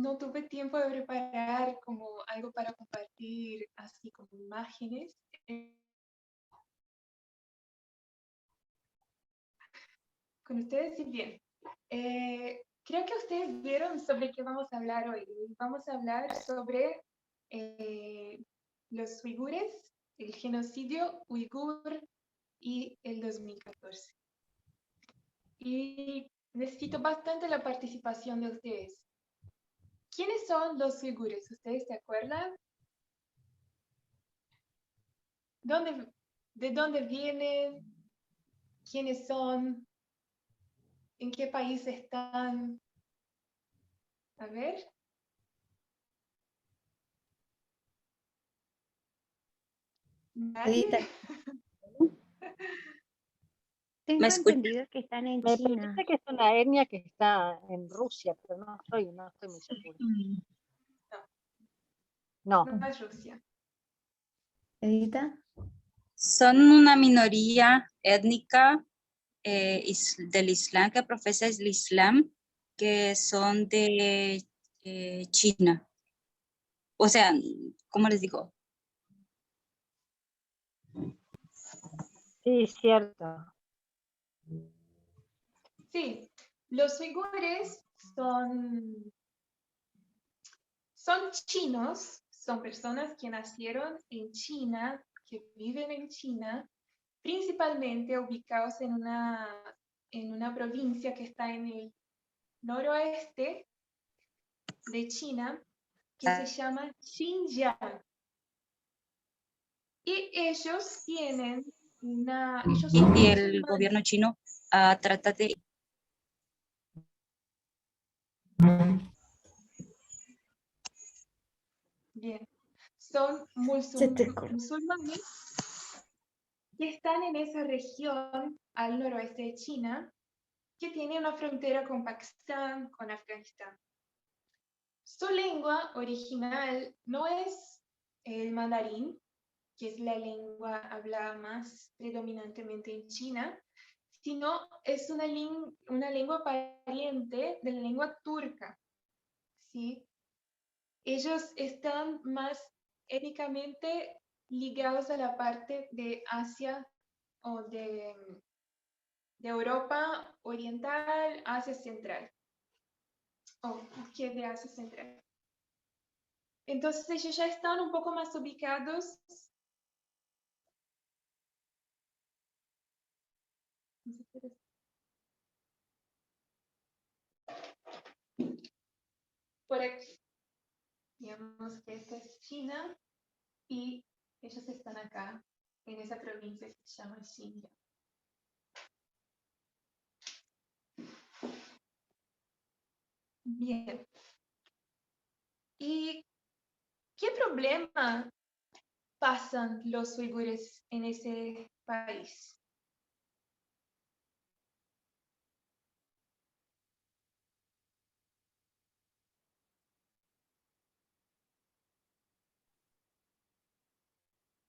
no tuve tiempo de preparar como algo para compartir, así como imágenes. Con ustedes, sí, bien. Creo que ustedes vieron sobre qué vamos a hablar hoy. Vamos a hablar sobre los uigures, el genocidio uigur y el 2014. Y necesito bastante la participación de ustedes. ¿Quiénes son los uigures? ¿Ustedes se acuerdan? ¿De dónde vienen? ¿Quiénes son? ¿En qué país están? A ver. ¿Nadie? Tengo entendido que están en Me China. parece que es una etnia que está en Rusia, pero no estoy muy segura. No. No es Rusia. Edita. Son una minoría étnica del Islam, que profesa el Islam, que son de China. O sea, ¿cómo les digo? Sí, cierto. Sí, los uigures son chinos, son personas que nacieron en China, que viven en China, principalmente ubicados en una provincia que está en el noroeste de China, que se llama Xinjiang. Y ellos tienen ellos son Y el musulmanes. gobierno chino trata de... Bien, son musulmanes que están en esa región al noroeste de China, que tiene una frontera con Pakistán, con Afganistán. Su lengua original no es el mandarín, que es la lengua hablada más predominantemente en China, sino es una lengua pariente de la lengua turca, ¿sí? Ellos están más étnicamente ligados a la parte de Asia o de Europa Oriental, Asia Central, o que de Asia Central. Entonces ellos ya están un poco más ubicados. Por aquí, digamos que esta es China y ellos están acá, en esa provincia que se llama Xinjiang. Bien. ¿Y qué problema pasan los uigures en ese país?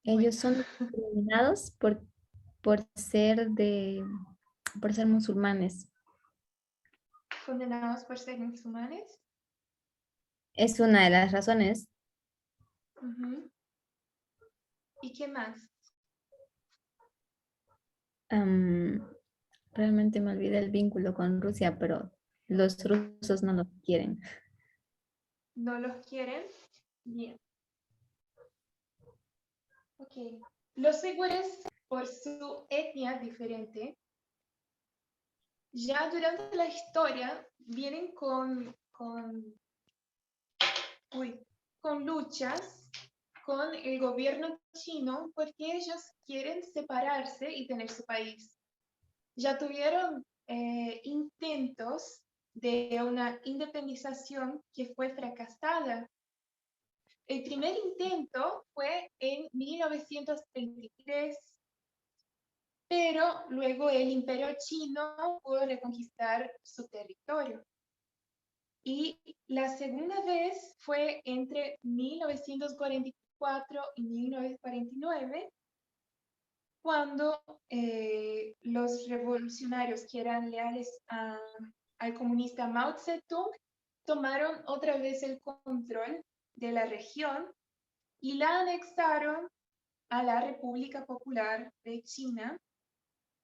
Ellos son discriminados por ser musulmanes. ¿Condenados por ser musulmanes? Es una de las razones. Uh-huh. ¿Y qué más? Realmente me olvidé el vínculo con Rusia, pero los rusos no los quieren. ¿No los quieren? Bien. Ok. Los uigures, por su etnia diferente, ya durante la historia vienen con luchas con el gobierno chino porque ellos quieren separarse y tener su país. Ya tuvieron intentos de una independización que fue fracasada. El primer intento fue en 1933, pero luego el imperio chino pudo reconquistar su territorio. Y la segunda vez fue entre 1944 y 1949, cuando los revolucionarios que eran leales al comunista Mao Zedong tomaron otra vez el control de la región y la anexaron a la República Popular de China,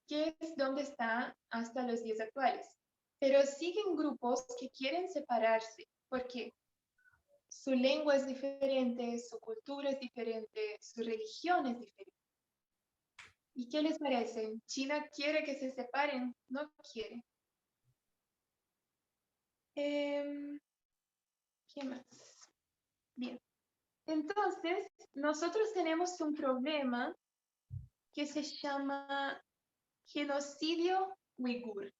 que es donde está hasta los días actuales. Pero siguen grupos que quieren separarse porque su lengua es diferente, su cultura es diferente, su religión es diferente. ¿Y qué les parece? ¿China quiere que se separen? No quiere. ¿Qué más? Bien. Entonces, nosotros tenemos un problema que se llama genocidio uigur.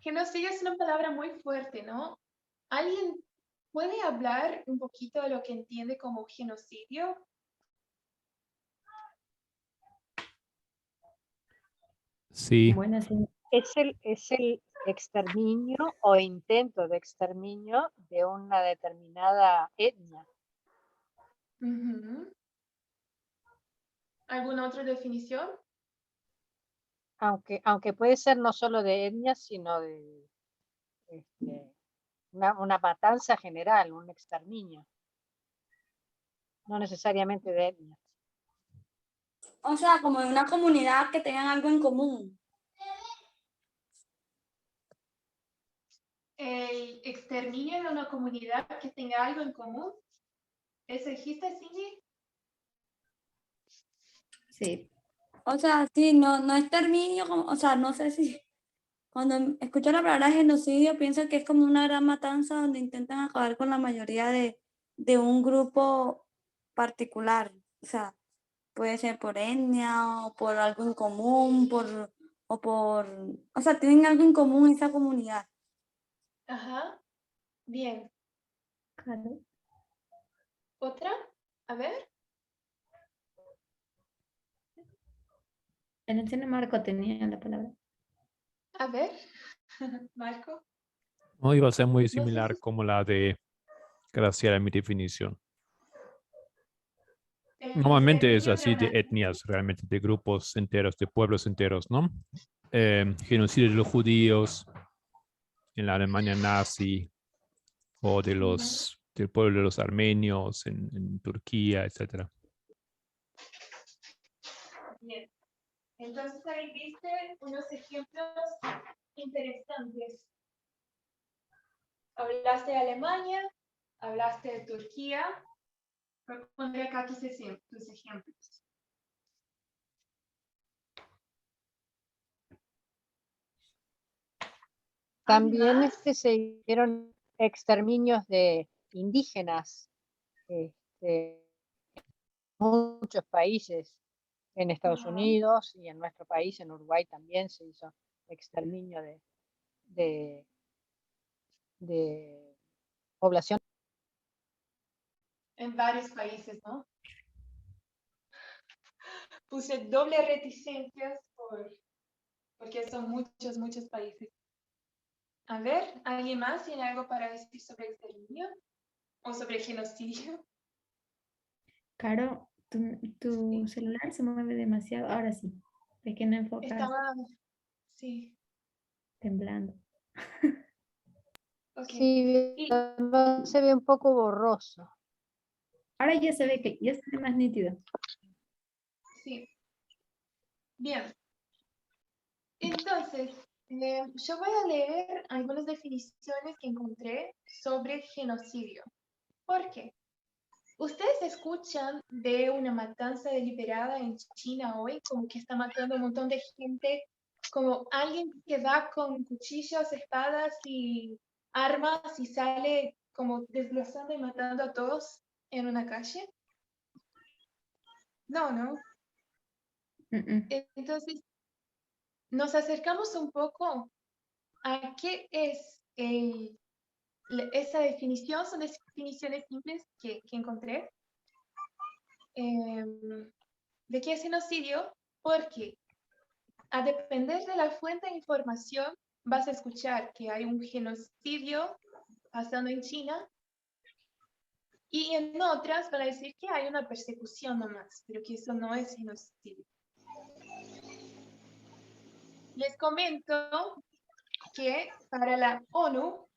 Genocidio es una palabra muy fuerte, ¿no? ¿Alguien puede hablar un poquito de lo que entiende como genocidio? Sí, Bueno, sí. Es el exterminio o intento de exterminio de una determinada etnia. Ujú. ¿Alguna otra definición? Aunque puede ser no solo de etnias, sino de una matanza general, un exterminio. No necesariamente de etnias. O sea, como de una comunidad que tengan algo en común. El exterminio de una comunidad que tenga algo en común. ¿Eso dijiste, Cindy? Sí. O sea, sí, no exterminio, o sea, no sé si cuando escucho la palabra genocidio pienso que es como una gran matanza donde intentan acabar con la mayoría de un grupo particular. O sea, puede ser por etnia o por algo en común, o sea, tienen algo en común esa comunidad. Ajá. Bien. Claro. ¿Otra? A ver. En el cine Marco tenía la palabra. A ver. Marco. no iba a ser muy No sé similar si como la de Graciela en mi definición. Normalmente es así de etnias, realmente de grupos enteros, de pueblos enteros, ¿no? Genocidio de los judíos en la Alemania nazi o del pueblo de los armenios en Turquía, etc. Bien. Entonces ahí viste unos ejemplos interesantes. Hablaste de Alemania, hablaste de Turquía. Pondré acá tus ejemplos. También Además, se hicieron exterminios de indígenas en muchos países, en Estados ajá, Unidos y en nuestro país, en Uruguay también se hizo exterminio de población. en varios países, ¿no? Puse doble reticencias porque son muchos países. A ver, ¿alguien más tiene algo para decir sobre exterminio o sobre genocidio? Caro, tu celular se mueve demasiado. Ahora sí. Es que no enfocas. Estaba, sí, Temblando. ok. Sí, Y se ve un poco borroso. Ahora ya se ve que ya se ve más nítido. sí, bien. Entonces, yo voy a leer algunas definiciones que encontré sobre genocidio. ¿Por qué? ¿Ustedes escuchan de una matanza deliberada en China hoy, como que está matando a un montón de gente, como alguien que va con cuchillos, espadas y armas y sale como desglosando y matando a todos en una calle? No, ¿no? Entonces, nos acercamos un poco a qué es esa definición. Son definiciones simples que encontré. ¿De qué es genocidio? Porque a depender de la fuente de información, vas a escuchar que hay un genocidio pasando en China y en otras van a decir que hay una persecución nomás, pero que eso no es genocidio. Les comento que para la ONU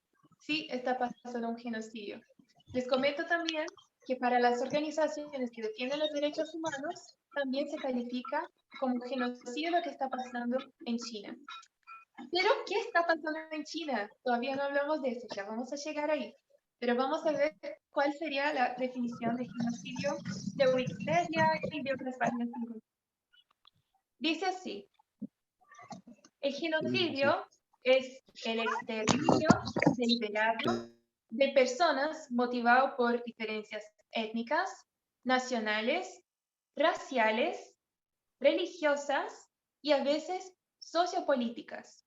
sí está pasando un genocidio. Les comento también que para las organizaciones que defienden los derechos humanos, también se califica como genocidio lo que está pasando en China. Pero, ¿qué está pasando en China? Todavía no hablamos de eso, ya vamos a llegar ahí. Pero vamos a ver cuál sería la definición de genocidio de Wikipedia y de otras páginas. Dice así: el genocidio es el exterminio deliberado de personas motivado por diferencias étnicas, nacionales, raciales, religiosas y a veces sociopolíticas.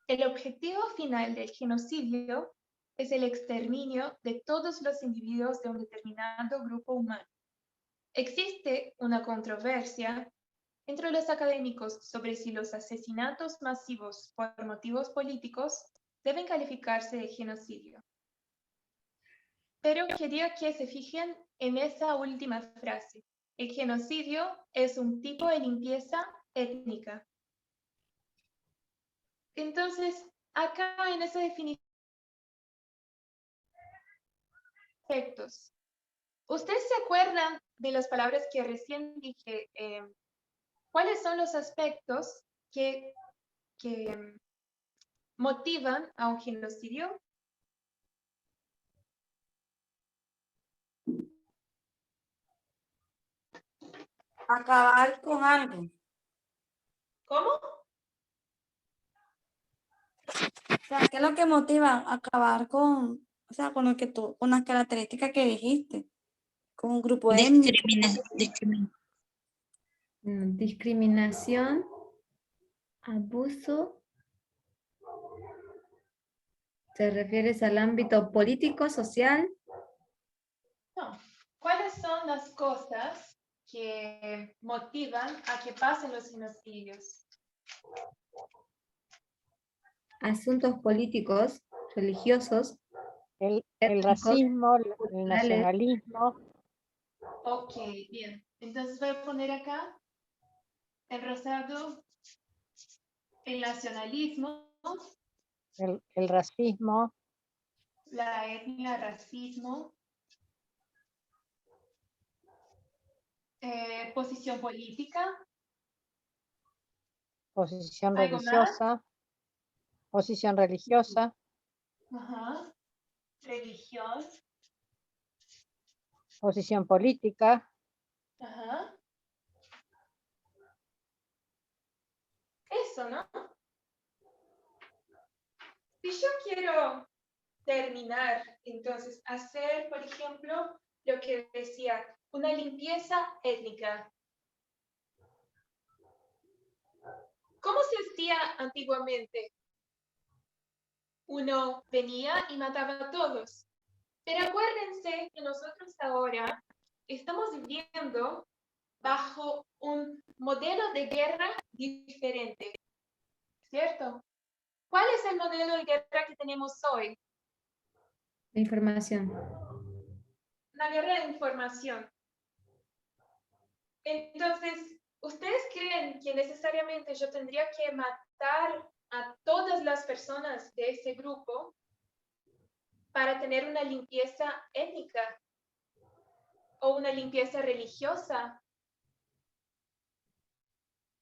El objetivo final del genocidio es el exterminio de todos los individuos de un determinado grupo humano. Existe una controversia entre los académicos sobre si los asesinatos masivos por motivos políticos deben calificarse de genocidio. Pero quería que se fijen en esa última frase. El genocidio es un tipo de limpieza étnica. Entonces, acá en esa definición, aspectos. ¿Ustedes se acuerdan de las palabras que recién dije? ¿Cuáles son los aspectos que motivan a un genocidio? Acabar con algo. ¿Cómo? O sea, ¿qué es lo que motiva a acabar con, o sea, con lo que tú, con las características que dijiste? Con un grupo étnico. Discriminación, abuso. ¿Te refieres al ámbito político, social? No. ¿Cuáles son las cosas que motivan a que pasen los genocidios? Asuntos políticos, religiosos, El étnicos, racismo, el culturales. nacionalismo. Ok, bien. Entonces voy a poner acá el rosado, el nacionalismo, El racismo, la etnia, racismo, posición política, posición ¿algo más? religiosa, posición religiosa, Ajá. Religión, posición política. ajá. Eso, ¿no? Si yo quiero terminar, entonces, hacer, por ejemplo, lo que decía, una limpieza étnica. ¿Cómo se hacía antiguamente? Uno venía y mataba a todos. Pero acuérdense que nosotros ahora estamos viviendo bajo un modelo de guerra diferente, ¿cierto? ¿Cuál es el modelo de guerra que tenemos hoy? La información. Una guerra de información. Entonces, ¿ustedes creen que necesariamente yo tendría que matar a todas las personas de ese grupo para tener una limpieza étnica o una limpieza religiosa?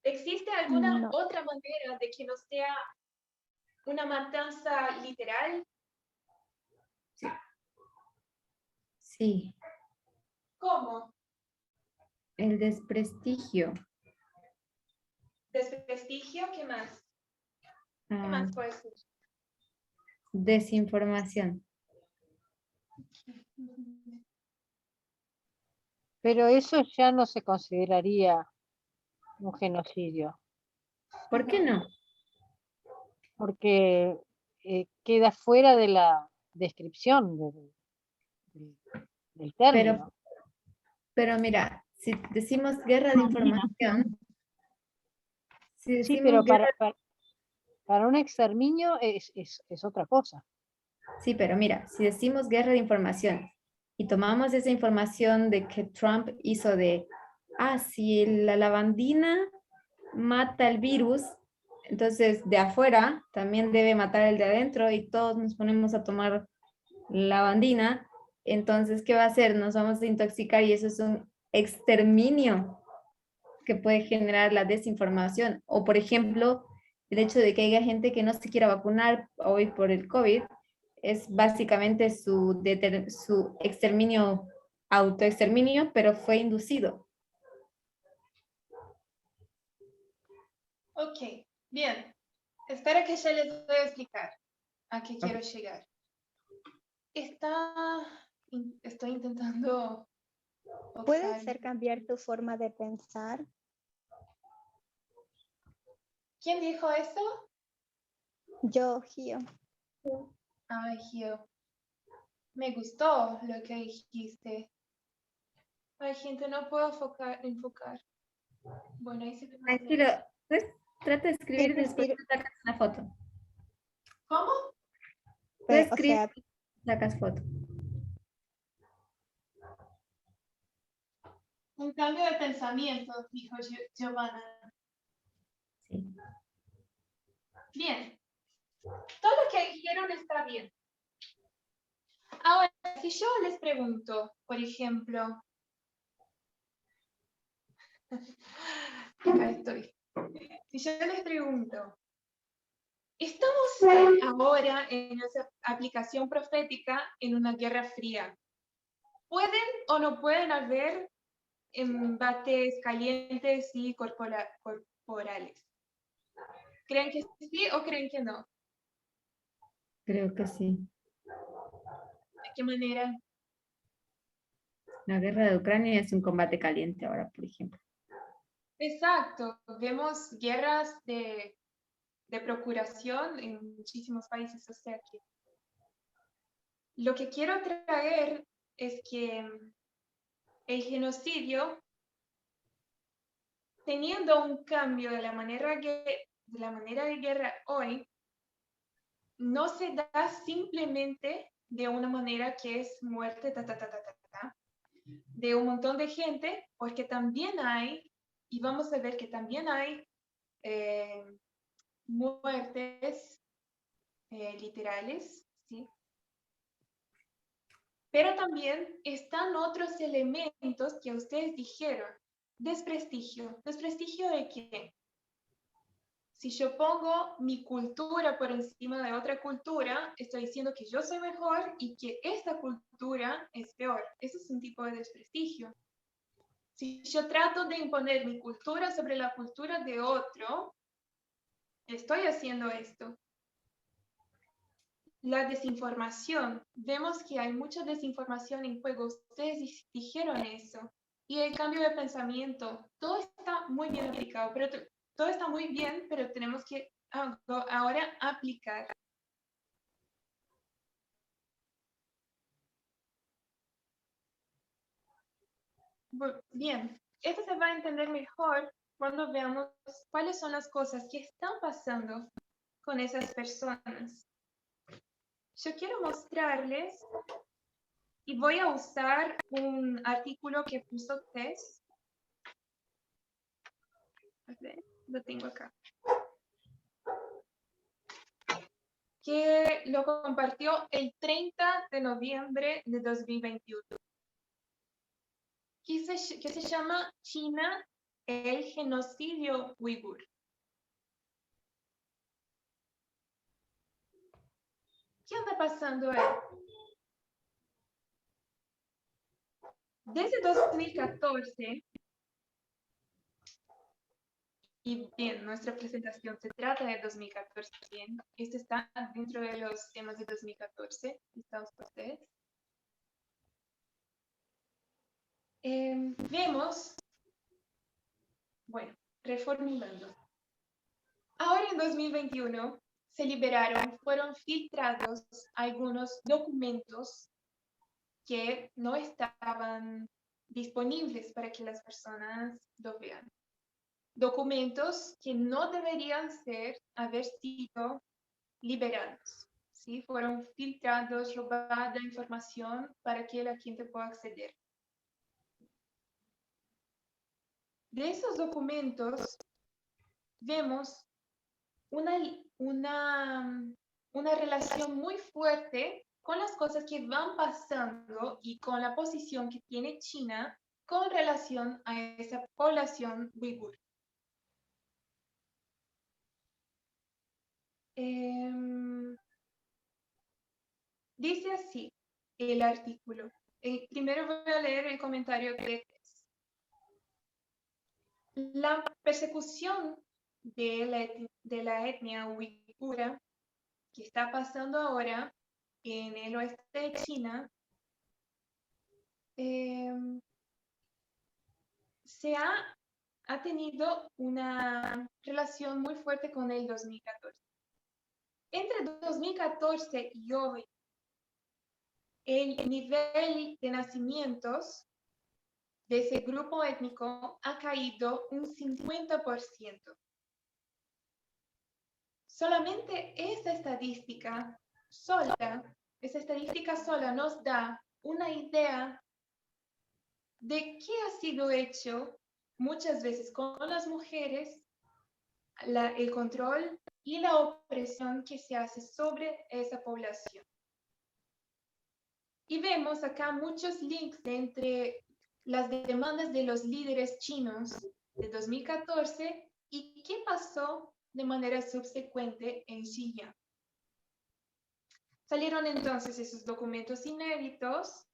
¿Existe alguna No. otra manera de que no sea una matanza literal? Sí. ¿Cómo? El desprestigio. ¿Desprestigio? ¿Qué más? ¿Qué más puede ser? Desinformación. Pero eso ya no se consideraría un genocidio, ¿Por qué no? porque queda fuera de la descripción del término. Pero mira, si decimos guerra de información, si Sí, decimos pero para un exterminio es otra cosa. sí, pero mira, si decimos guerra de información y tomamos esa información de que Trump hizo de, si la lavandina mata el virus, Entonces, de afuera también debe matar el de adentro y todos nos ponemos a tomar lavandina. Entonces, ¿qué va a hacer? Nos vamos a intoxicar y eso es un exterminio que puede generar la desinformación. O, por ejemplo, el hecho de que haya gente que no se quiera vacunar hoy por el COVID es básicamente su exterminio, autoexterminio, pero fue inducido. Ok, bien. Espera que ya les voy a explicar a qué quiero llegar. Estoy intentando... ¿Puede ser cambiar tu forma de pensar? ¿Quién dijo eso? Yo, Gio. Ay, Gio. Me gustó lo que dijiste. Ay, gente, no puedo enfocar. Bueno, ahí se me va a hacer. Tranquilo, pues trata de escribir y Es después decir, te sacas una foto. ¿Cómo? Tú o escribes sea, y sacas foto. Un cambio de pensamiento, dijo Giovanna. Sí. Bien. Todo lo que dijeron está bien. Ahora, si yo les pregunto, por ejemplo, acá estoy. Si yo les pregunto, estamos ahora en esa aplicación profética en una guerra fría. ¿Pueden o no pueden haber embates calientes y corporales? ¿Creen que sí o creen que no? Creo que sí. ¿De qué manera? La guerra de Ucrania es un combate caliente ahora, por ejemplo. Exacto. Vemos guerras de procuración en muchísimos países. O sea que lo que quiero traer es que el genocidio, teniendo un cambio de la manera de guerra hoy, no se da simplemente de una manera que es muerte, de un montón de gente, porque también hay, y vamos a ver que también hay muertes literales, ¿sí? Pero también están otros elementos que ustedes dijeron. Desprestigio. ¿Desprestigio de qué? Si yo pongo mi cultura por encima de otra cultura, estoy diciendo que yo soy mejor y que esta cultura es peor. Eso es un tipo de desprestigio. Si yo trato de imponer mi cultura sobre la cultura de otro, estoy haciendo esto. La desinformación. Vemos que hay mucha desinformación en juego. Ustedes dijeron eso. Y el cambio de pensamiento. Todo está muy bien aplicado, pero todo está muy bien, pero tenemos que ahora aplicar. Bien, esto se va a entender mejor cuando veamos cuáles son las cosas que están pasando con esas personas. Yo quiero mostrarles y voy a usar un artículo que puso Tess. Lo tengo acá. Que lo compartió el 30 de noviembre de 2021. Que se llama China, el genocidio uigur. ¿Qué anda pasando ahí? Desde 2014, y bien, nuestra presentación se trata de 2014, bien, este está dentro de los temas de 2014, ¿están ustedes? Vemos, bueno, reformulando. Ahora en 2021 se liberaron, fueron filtrados algunos documentos que no estaban disponibles para que las personas lo vean. Documentos que no deberían haber sido liberados, ¿sí? Fueron filtrados, robada información para que la gente pueda acceder. De esos documentos vemos una relación muy fuerte con las cosas que van pasando y con la posición que tiene China con relación a esa población uigur. Dice así el artículo. Primero voy a leer el comentario de la persecución de la etnia uigura que está pasando ahora en el oeste de China ha tenido una relación muy fuerte con el 2014. Entre 2014 y hoy, el nivel de nacimientos de ese grupo étnico ha caído un 50%. Solamente esa estadística sola nos da una idea de qué ha sido hecho muchas veces con las mujeres, el control y la opresión que se hace sobre esa población. Y vemos acá muchos links entre las demandas de los líderes chinos de 2014 y qué pasó de manera subsecuente en Xinjiang. Salieron entonces esos documentos inéditos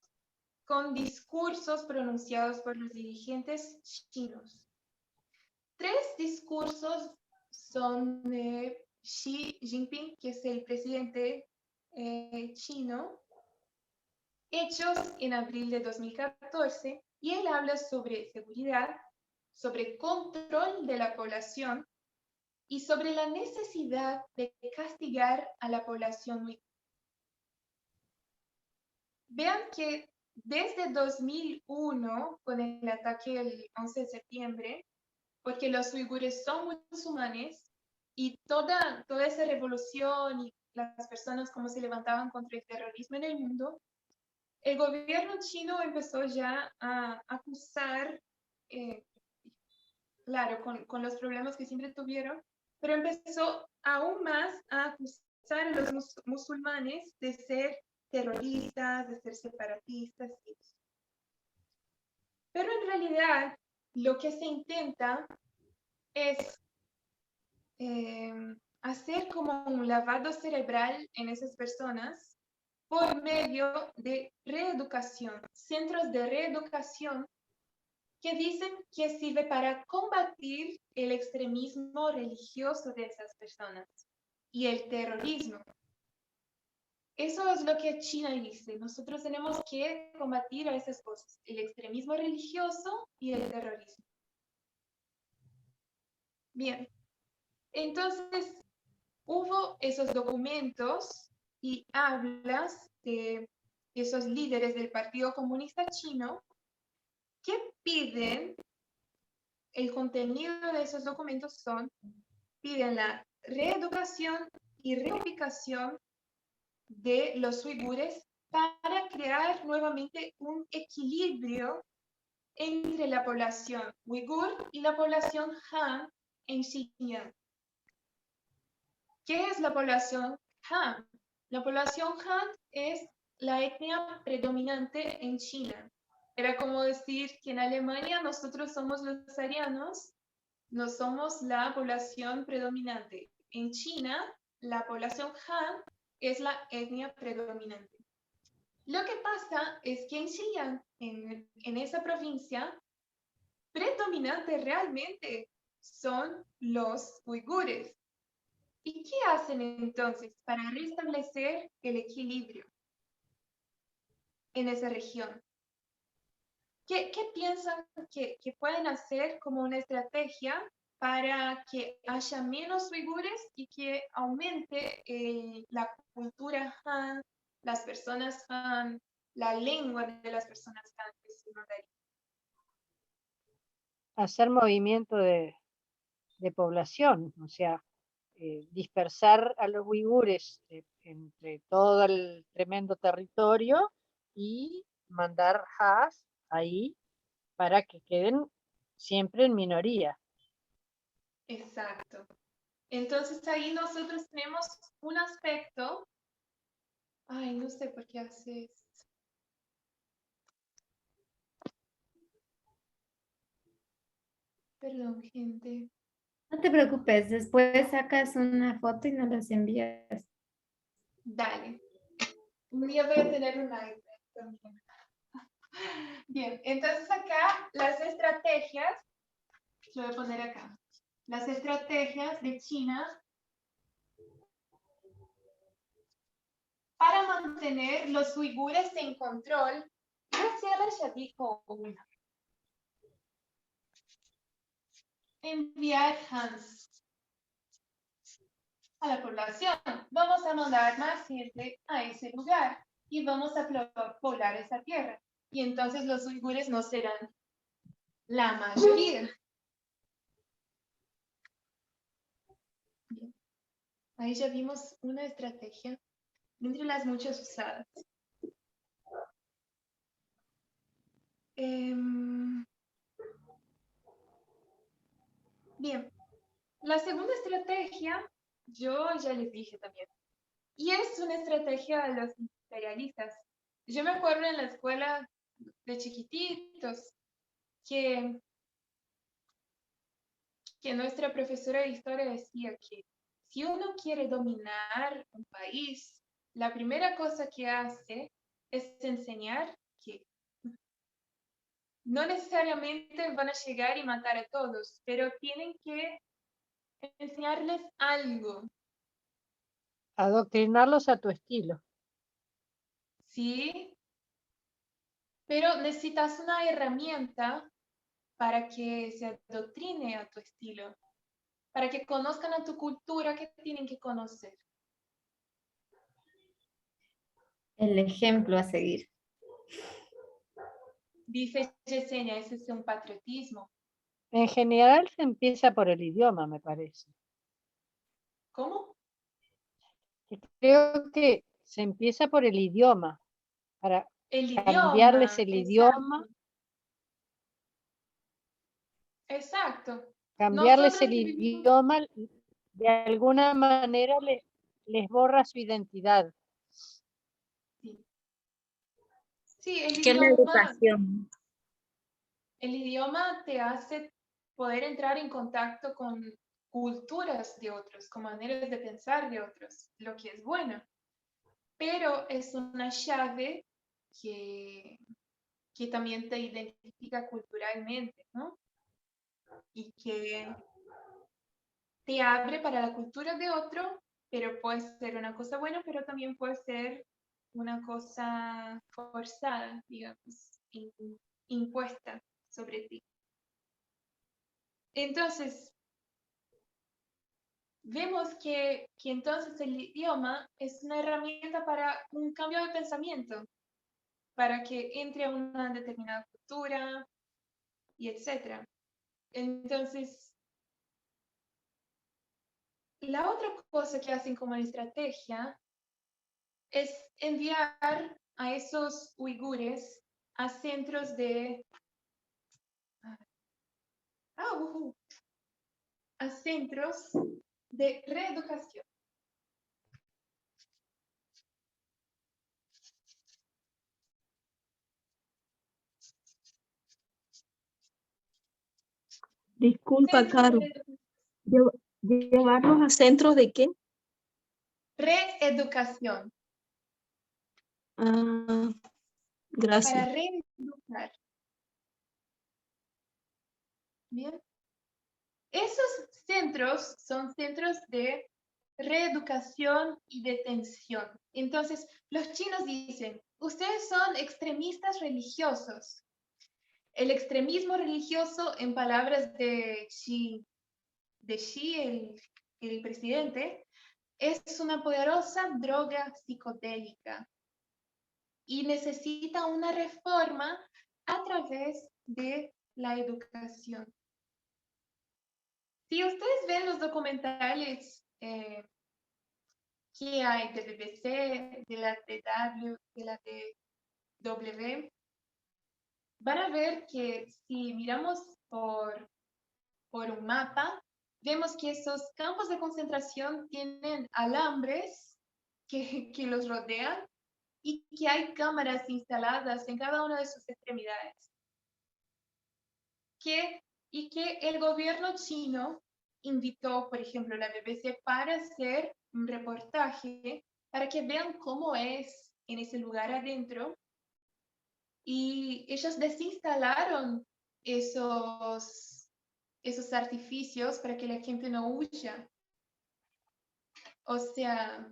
con discursos pronunciados por los dirigentes chinos. 3 discursos son de Xi Jinping, que es el presidente chino, hechos en abril de 2014, y él habla sobre seguridad, sobre control de la población y sobre la necesidad de castigar a la población uigur. Vean que desde 2001, con el ataque del 11 de septiembre, porque los uigures son musulmanes, y toda esa revolución y las personas como se levantaban contra el terrorismo en el mundo, el gobierno chino empezó ya a acusar, claro, con los problemas que siempre tuvieron, pero empezó aún más a acusar a los musulmanes de ser terroristas, de ser separatistas. Pero en realidad lo que se intenta es hacer como un lavado cerebral en esas personas por medio de reeducación, centros de reeducación que dicen que sirve para combatir el extremismo religioso de esas personas y el terrorismo. Eso es lo que China dice. Nosotros tenemos que combatir a esas cosas, el extremismo religioso y el terrorismo. Bien, entonces hubo esos documentos y hablas de esos líderes del Partido Comunista Chino que piden, el contenido de esos documentos piden la reeducación y reubicación de los uigures para crear nuevamente un equilibrio entre la población uigur y la población Han en Xinjiang. ¿Qué es la población Han? La población Han es la etnia predominante en China. Era como decir que en Alemania nosotros somos los arianos, no somos la población predominante. En China, la población Han es la etnia predominante. Lo que pasa es que en Xinjiang, en esa provincia, predominante realmente son los uigures. ¿Y qué hacen entonces para restablecer el equilibrio en esa región? ¿Qué piensan que pueden hacer como una estrategia para que haya menos uigures y que aumente la cultura Han, las personas Han, la lengua de las personas Han? Hacer movimiento de población, o sea, dispersar a los uigures entre todo el tremendo territorio y mandar Haas ahí para que queden siempre en minoría. Exacto. Entonces ahí nosotros tenemos un aspecto. Ay, no sé por qué hace esto. Perdón, gente. No te preocupes, después sacas una foto y nos las envías. Dale. Un día voy a tener un iPad también. Bien, entonces acá las estrategias, lo voy a poner acá. Las estrategias de China para mantener los uigures en control. Graciela ya dijo una. Enviar Hans a la población. Vamos a mandar más gente a ese lugar y vamos a poblar esa tierra. Y entonces los uigures no serán la mayoría. Bien. Ahí ya vimos una estrategia entre las muchas usadas. Bien, la segunda estrategia, yo ya les dije también, y es una estrategia de los imperialistas. Yo me acuerdo en la escuela de chiquititos que nuestra profesora de historia decía que si uno quiere dominar un país, la primera cosa que hace es enseñar que no necesariamente van a llegar y matar a todos, pero tienen que enseñarles algo. Adoctrinarlos a tu estilo. ¿Sí? Pero necesitas una herramienta para que se adoctrine a tu estilo, para que conozcan a tu cultura que tienen que conocer. El ejemplo a seguir. Dice Yesenia, ese es un patriotismo. En general se empieza por el idioma, me parece. ¿Cómo? Creo que se empieza por el idioma, para El cambiarles idioma. el idioma. Exacto. Cambiarles Nosotros el vivimos. idioma de alguna manera les borra su identidad. Sí, el ¿Qué es la idioma. educación? El idioma te hace poder entrar en contacto con culturas de otros, con maneras de pensar de otros, lo que es bueno. Pero es una llave que también te identifica culturalmente, ¿no? Y que te abre para la cultura de otro, pero puede ser una cosa buena, pero también puede ser una cosa forzada, digamos, impuesta sobre ti. Entonces, vemos que entonces el idioma es una herramienta para un cambio de pensamiento, para que entre a una determinada cultura y etcétera. Entonces, la otra cosa que hacen como estrategia es enviar a esos uigures a centros de a centros de reeducación. Disculpa, Centros de Caro. reeducación. ¿Llevarlos a centros de qué? Reeducación. Ah, gracias. Para reeducar. Bien. Esos centros son centros de reeducación y detención. Entonces, los chinos dicen, ustedes son extremistas religiosos. El extremismo religioso, en palabras de Xi, el presidente, es una poderosa droga psicodélica y necesita una reforma a través de la educación. Si ustedes ven los documentales que hay de BBC, de la DW, de la DW, van a ver que si miramos por un mapa, vemos que esos campos de concentración tienen alambres que los rodean y que hay cámaras instaladas en cada una de sus extremidades. Y que el gobierno chino invitó, por ejemplo, a la BBC para hacer un reportaje para que vean cómo es en ese lugar adentro. Y ellos desinstalaron esos artificios para que la gente no huya. O sea,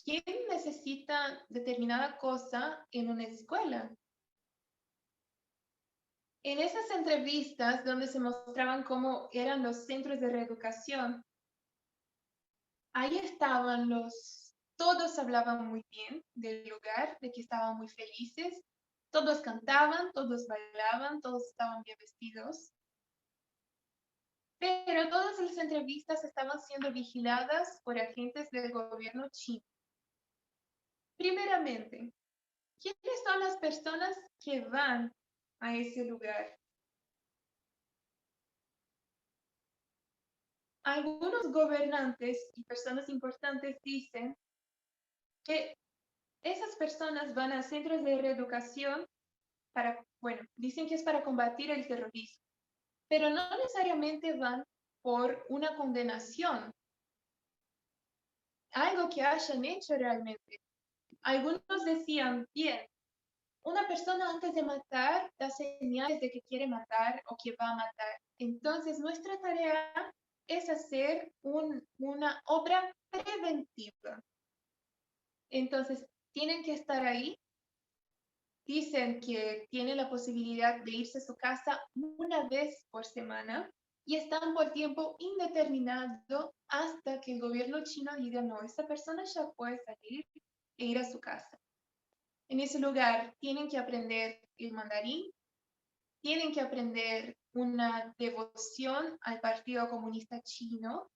¿quién necesita determinada cosa en una escuela? En esas entrevistas donde se mostraban cómo eran los centros de reeducación, ahí estaban todos hablaban muy bien del lugar, de que estaban muy felices, todos cantaban, todos bailaban, todos estaban bien vestidos. Pero todas las entrevistas estaban siendo vigiladas por agentes del gobierno chino. Primeramente, ¿quiénes son las personas que van a ese lugar? Algunos gobernantes y personas importantes dicen que esas personas van a centros de reeducación dicen que es para combatir el terrorismo, pero no necesariamente van por una condenación, algo que hayan hecho realmente. Algunos decían, bien, una persona antes de matar da señales de que quiere matar o que va a matar. Entonces, nuestra tarea es hacer una obra preventiva. Entonces, tienen que estar ahí. Dicen que tienen la posibilidad de irse a su casa una vez por semana y están por tiempo indeterminado hasta que el gobierno chino diga, no, esta persona ya puede salir e ir a su casa. En ese lugar tienen que aprender el mandarín, tienen que aprender una devoción al Partido Comunista Chino,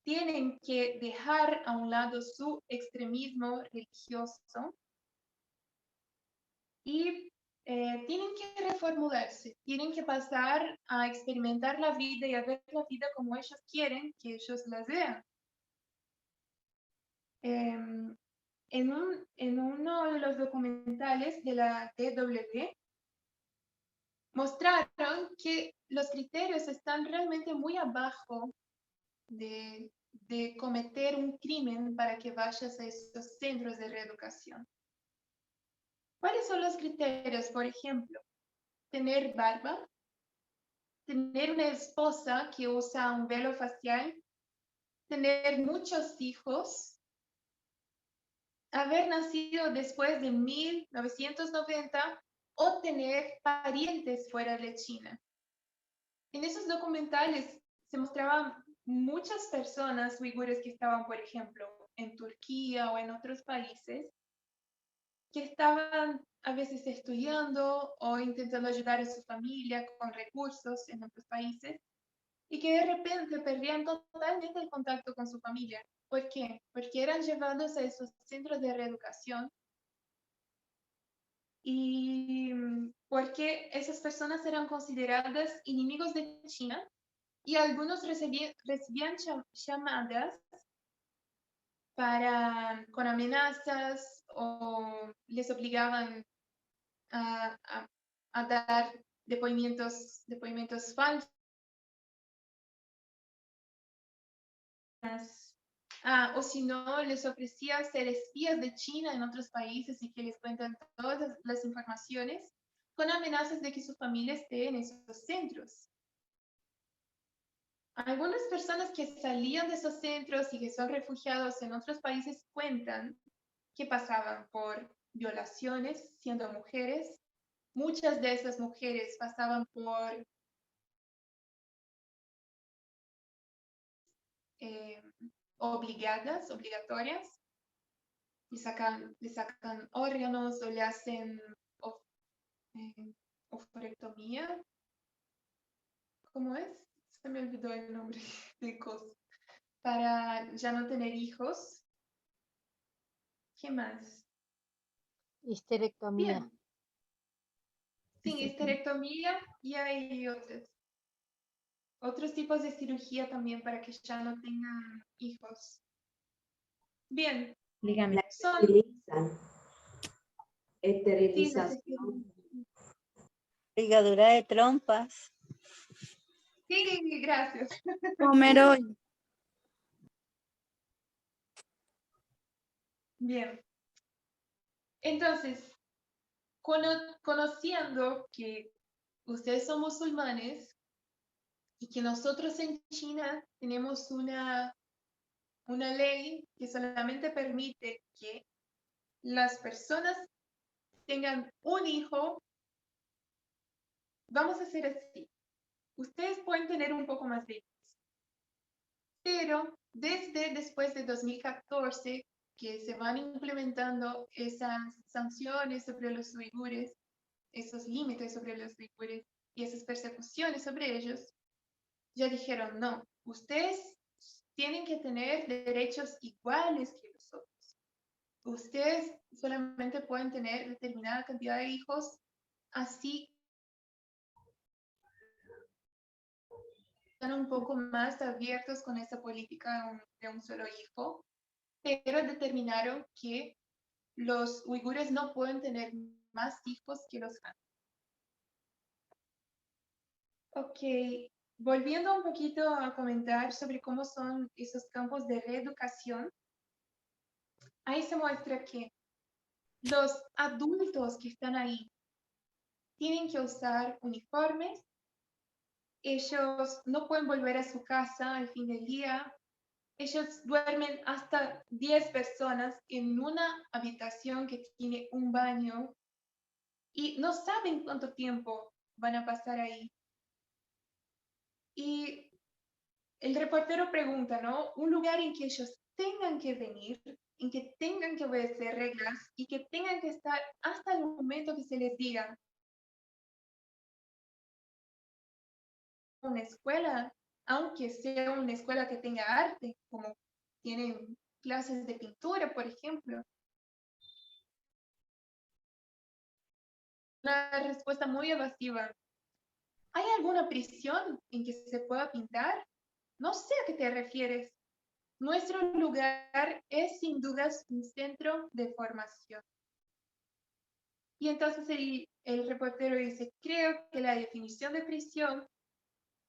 tienen que dejar a un lado su extremismo religioso y tienen que reformularse, tienen que pasar a experimentar la vida y a ver la vida como ellos quieren que ellos las vean. En uno de los documentales de la DW, mostraron que los criterios están realmente muy abajo de cometer un crimen para que vayas a esos centros de reeducación. ¿Cuáles son los criterios? Por ejemplo, tener barba, tener una esposa que usa un velo facial, tener muchos hijos, haber nacido después de 1990 o tener parientes fuera de China. En esos documentales se mostraban muchas personas uigures que estaban, por ejemplo, en Turquía o en otros países, que estaban a veces estudiando o intentando ayudar a su familia con recursos en otros países y que de repente perdían totalmente el contacto con su familia. ¿Por qué? Porque eran llevados a esos centros de reeducación y porque esas personas eran consideradas enemigos de China y algunos recibían llamadas con amenazas o les obligaban a dar depoimientos falsos. O si no, les ofrecía ser espías de China en otros países y que les cuentan todas las informaciones con amenazas de que su familia esté en esos centros. Algunas personas que salían de esos centros y que son refugiados en otros países cuentan que pasaban por violaciones siendo mujeres. Muchas de esas mujeres pasaban por obligatorias, le sacan órganos o le hacen oforectomía. ¿Cómo es? Se me olvidó el nombre de cosas. Para ya no tener hijos. ¿Qué más? Histerectomía. Bien. Sí, histerectomía y hay otras. otros tipos de cirugía también para que ya no tengan hijos. Bien. Dígame. Son Esterilización. Ligadura de trompas. Sí, gracias. Comer hoy. Bien. Entonces, conociendo que ustedes son musulmanes y que nosotros en China tenemos una ley que solamente permite que las personas tengan un hijo, vamos a hacer así. Ustedes pueden tener un poco más de hijos, pero desde después de 2014 que se van implementando esas sanciones sobre los uigures, esos límites sobre los uigures y esas persecuciones sobre ellos, ya dijeron, no, ustedes tienen que tener derechos iguales que los otros. Ustedes solamente pueden tener determinada cantidad de hijos, así están un poco más abiertos con esa política de un solo hijo, pero determinaron que los uigures no pueden tener más hijos que los Han. Ok, volviendo un poquito a comentar sobre cómo son esos campos de reeducación, ahí se muestra que los adultos que están ahí tienen que usar uniformes, ellos no pueden volver a su casa al fin del día, ellos duermen hasta 10 personas en una habitación que tiene un baño y no saben cuánto tiempo van a pasar ahí. Y el reportero pregunta, ¿no? Un lugar en que ellos tengan que venir, en que tengan que obedecer reglas y que tengan que estar hasta el momento que se les diga. Una escuela, aunque sea una escuela que tenga arte, como tienen clases de pintura, por ejemplo. Una respuesta muy evasiva. ¿Hay alguna prisión en que se pueda pintar? No sé a qué te refieres. Nuestro lugar es sin dudas un centro de formación. Y entonces el reportero dice, creo que la definición de prisión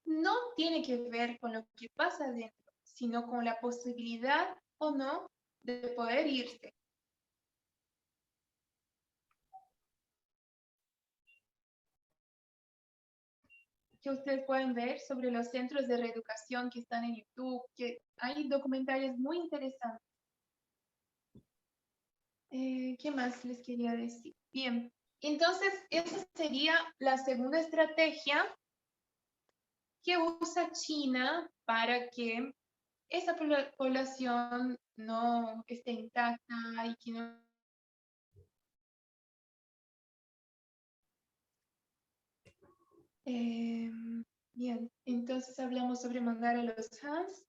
no tiene que ver con lo que pasa dentro, sino con la posibilidad o no de poder irse. Que ustedes pueden ver sobre los centros de reeducación que están en YouTube, que hay documentales muy interesantes. ¿Qué más les quería decir? Bien, entonces esa sería la segunda estrategia que usa China para que esa población no esté intacta y que no... Bien, entonces hablamos sobre mandar a los Hans.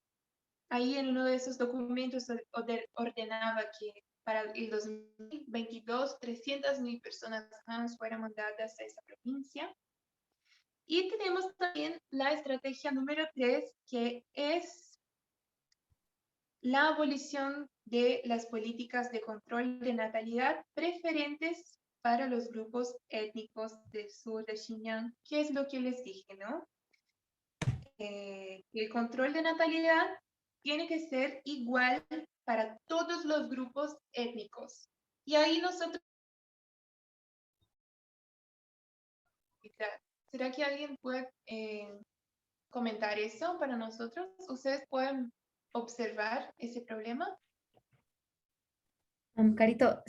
Ahí en uno de esos documentos ordenaba que para el 2022 300.000 personas Hans fueran mandadas a esa provincia. Y tenemos también la estrategia número 3, que es la abolición de las políticas de control de natalidad preferentes para los grupos étnicos del sur de Xinjiang. ¿Qué es lo que les dije, no? El control de natalidad tiene que ser igual para todos los grupos étnicos. Y ahí nosotros... ¿Será que alguien puede comentar eso para nosotros? ¿Ustedes pueden observar ese problema? Carito,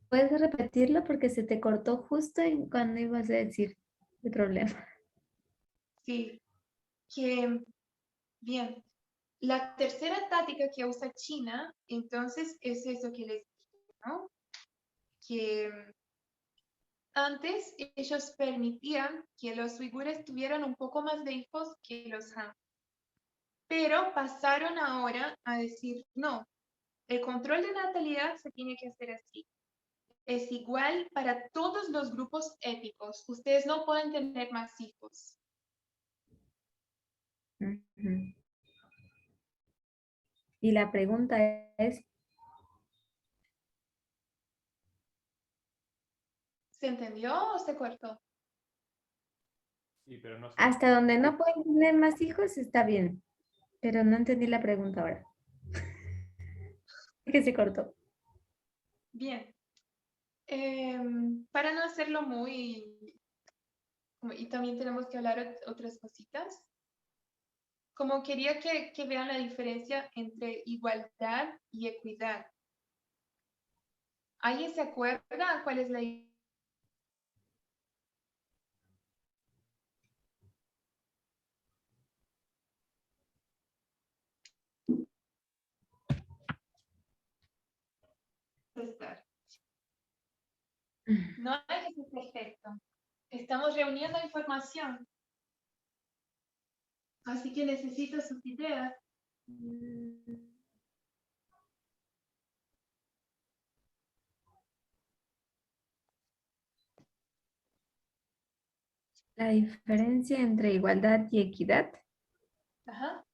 ¿puedes repetirlo? Porque se te cortó justo cuando ibas a decir el problema. Sí, que bien. La tercera táctica que usa China, entonces, es eso que les dije, ¿no? Que antes ellos permitían que los uigures tuvieran un poco más de hijos que los Han. Pero pasaron ahora a decir, no, el control de natalidad se tiene que hacer así. Es igual para todos los grupos étnicos. Ustedes no pueden tener más hijos. Ujú. Y la pregunta es, ¿se entendió o se cortó? Sí, pero no sé. hasta donde no pueden tener más hijos está bien, pero no entendí la pregunta ahora. Que se cortó. Bien. Para no hacerlo muy... Y también tenemos que hablar otras cositas. Como quería que vean la diferencia entre igualdad y equidad. ¿Alguien se acuerda cuál es la estar? No hay que ser perfecto. Estamos reuniendo información. Así que necesito sus ideas. La diferencia entre igualdad y equidad. Ajá.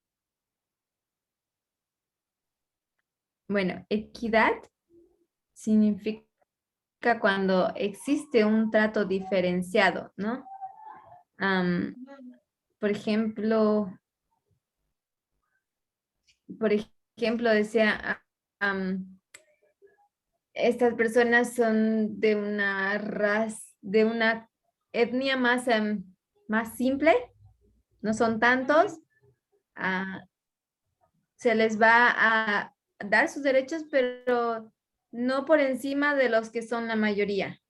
Bueno, equidad significa cuando existe un trato diferenciado, ¿no? Por ejemplo, decía, estas personas son de una raza, de una etnia más, más simple, no son tantos, se les va a dar sus derechos, pero no por encima de los que son la mayoría,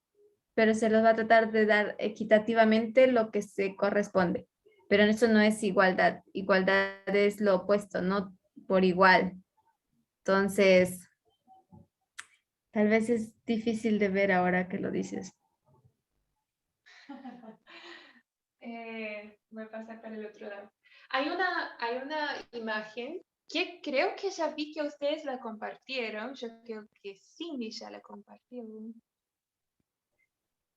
pero se les va a tratar de dar equitativamente lo que se corresponde. Pero eso no es igualdad. Igualdad es lo opuesto, no por igual. Entonces, tal vez es difícil de ver ahora que lo dices. Voy a pasar para el otro lado. Hay una imagen que creo que ya vi que ustedes la compartieron. Yo creo que Cindy ya la compartió en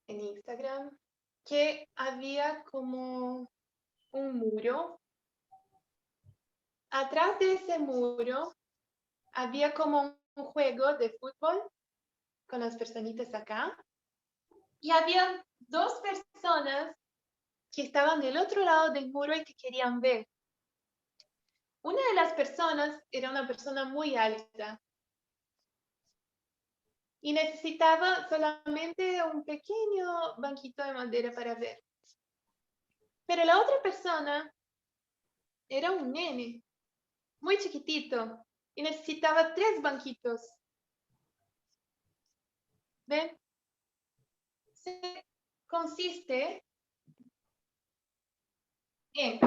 Instagram. Que había como un muro. Atrás de ese muro había como un juego de fútbol con las personitas acá. Y había dos personas que estaban del otro lado del muro y que querían ver. Una de las personas era una persona muy alta y necesitaba solamente un pequeño banquito de madera para ver. Pero la otra persona era un nene muy chiquitito y necesitaba 3 banquitos. ¿Ven? Consiste en...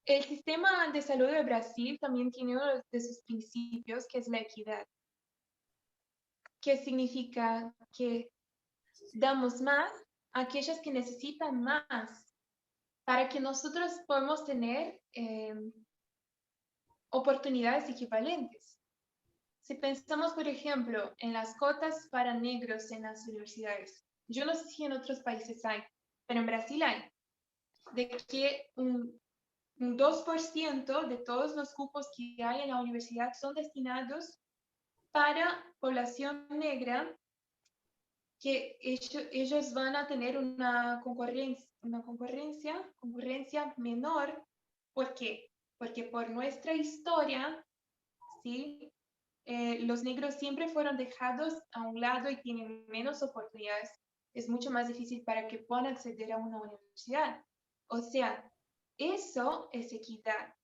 El sistema de salud de Brasil también tiene uno de sus principios, que es la equidad. ¿Qué significa? Que damos más a aquellos que necesitan más para que nosotros podamos tener oportunidades equivalentes. Si pensamos, por ejemplo, en las cotas para negros en las universidades, yo no sé si en otros países hay, pero en Brasil hay, de que un 2% de todos los cupos que hay en la universidad son destinados para población negra, que ellos van a tener una concurrencia menor. ¿Por qué? Porque por nuestra historia, ¿sí? Los negros siempre fueron dejados a un lado y tienen menos oportunidades. Es mucho más difícil para que puedan acceder a una universidad. O sea, eso es equidad,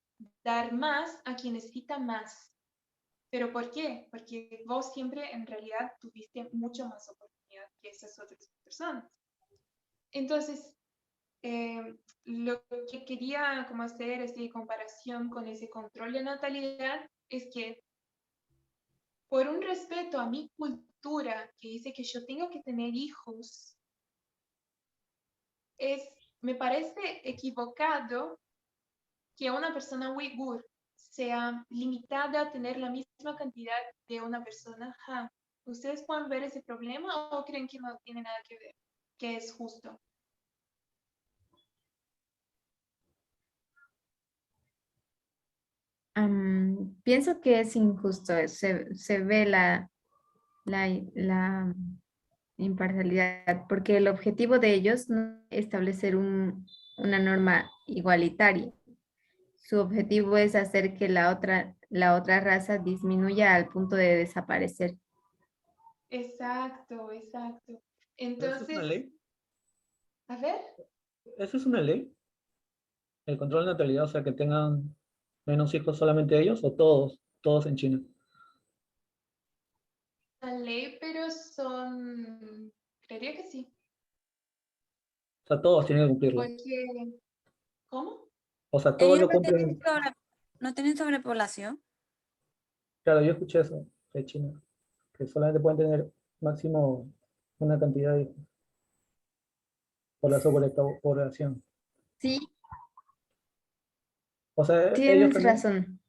dar más a quien necesita más. ¿Pero por qué? Porque vos siempre en realidad tuviste mucho más oportunidad que esas otras personas. Entonces, lo que quería como hacer esta comparación con ese control de natalidad es que por un respeto a mi cultura que dice que yo tengo que tener hijos, me parece equivocado que una persona uigur sea limitada a tener la misma cantidad de una persona Han. ¿Ustedes pueden ver ese problema o creen que no tiene nada que ver? Que es justo. pienso que es injusto, se ve la imparcialidad, porque el objetivo de ellos no es establecer una norma igualitaria. Su objetivo es hacer que la otra raza disminuya al punto de desaparecer. Exacto, exacto. ¿Eso es una Entonces, ley? a ver, ¿Eso es una ley? ¿El control de natalidad, o sea, que tengan menos hijos solamente ellos o todos en China? la ley, pero creería que sí. O sea, todos tienen que cumplirlo. Porque, ¿cómo? O sea, todos lo cumplen. ¿No tienen sobrepoblación? Claro, yo escuché eso de China, que solamente pueden tener máximo una cantidad de hijos por la sobrepoblación. Sí, O sea, ellos tienes también, razón.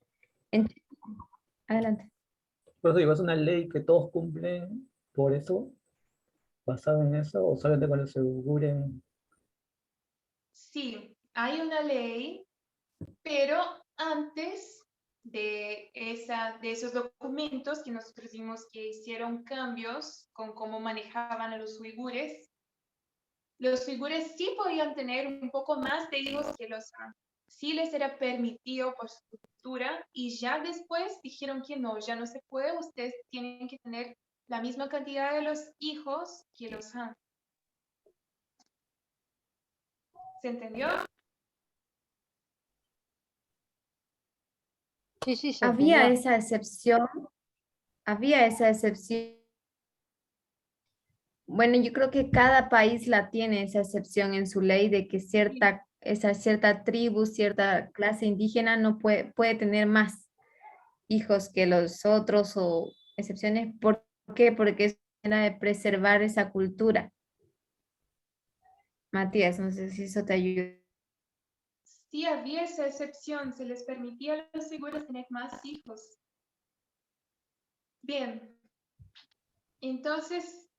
Adelante. por eso digo, es una ley que todos cumplen por eso, basado en eso, o solamente cuando se aseguren. Sí, hay una ley, pero antes de esos documentos que nosotros vimos que hicieron cambios con cómo manejaban a los uigures sí podían tener un poco más de hijos que los han. Sí les era permitido por su cultura y ya después dijeron que no, ya no se puede, ustedes tienen que tener la misma cantidad de los hijos que los han. ¿Se entendió? Sí, sí, se Había entendió. esa excepción. Bueno, yo creo que cada país la tiene esa excepción en su ley de que cierta tribu, cierta clase indígena no puede tener más hijos que los otros o excepciones. ¿Por qué? Porque es una manera de preservar esa cultura. Matías, no sé si eso te ayuda. Sí, había esa excepción, se les permitía a los uigures tener más hijos. Bien, entonces,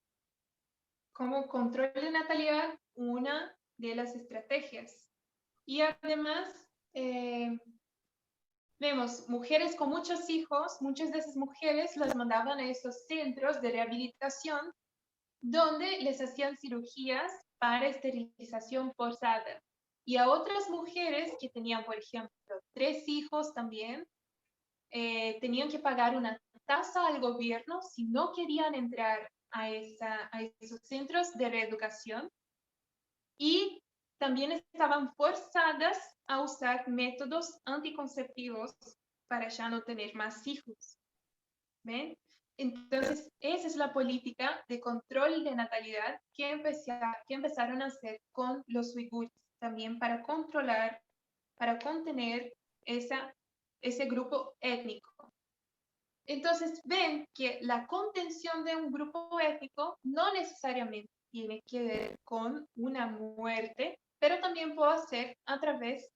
como control de natalidad, una de las estrategias. Y además, vemos mujeres con muchos hijos, muchas de esas mujeres las mandaban a estos centros de rehabilitación donde les hacían cirugías para esterilización forzada. Y a otras mujeres que tenían, por ejemplo, 3 hijos también, tenían que pagar una tasa al gobierno si no querían entrar a esos centros de reeducación. Y también estaban forzadas a usar métodos anticonceptivos para ya no tener más hijos. ¿Ven? Entonces, esa es la política de control de natalidad que empezaron a hacer con los uigures, también para controlar, para contener ese grupo étnico. Entonces, ven que la contención de un grupo étnico no necesariamente tiene que ver con una muerte, pero también puede ser a través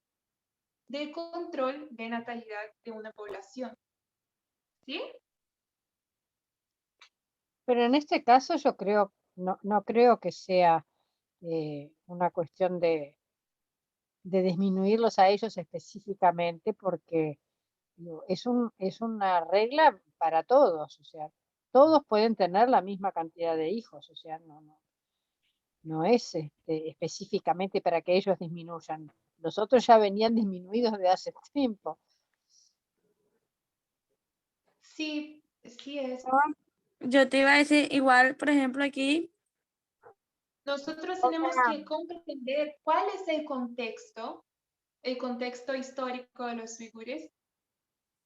del control de natalidad de una población. ¿Sí? Pero en este caso yo creo, no creo que sea una cuestión de disminuirlos a ellos específicamente, porque es una regla para todos, o sea, todos pueden tener la misma cantidad de hijos, o sea, no es específicamente para que ellos disminuyan. Los otros ya venían disminuidos de hace tiempo. Sí, sí es. Yo te iba a decir, igual, por ejemplo, aquí. Nosotros tenemos que comprender cuál es el contexto histórico de los uigures.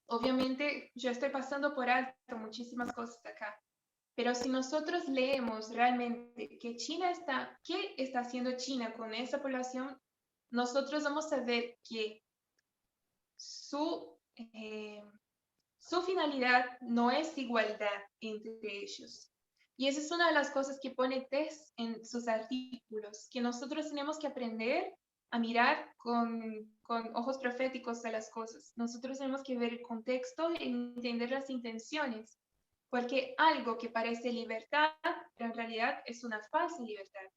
Obviamente, yo estoy pasando por alto muchísimas cosas acá, pero si nosotros leemos realmente qué está haciendo China con esa población, nosotros vamos a ver que su finalidad no es igualdad entre ellos. Y esa es una de las cosas que pone Tess en sus artículos, que nosotros tenemos que aprender a mirar con ojos proféticos a las cosas. Nosotros tenemos que ver el contexto y entender las intenciones, porque algo que parece libertad, pero en realidad es una falsa libertad.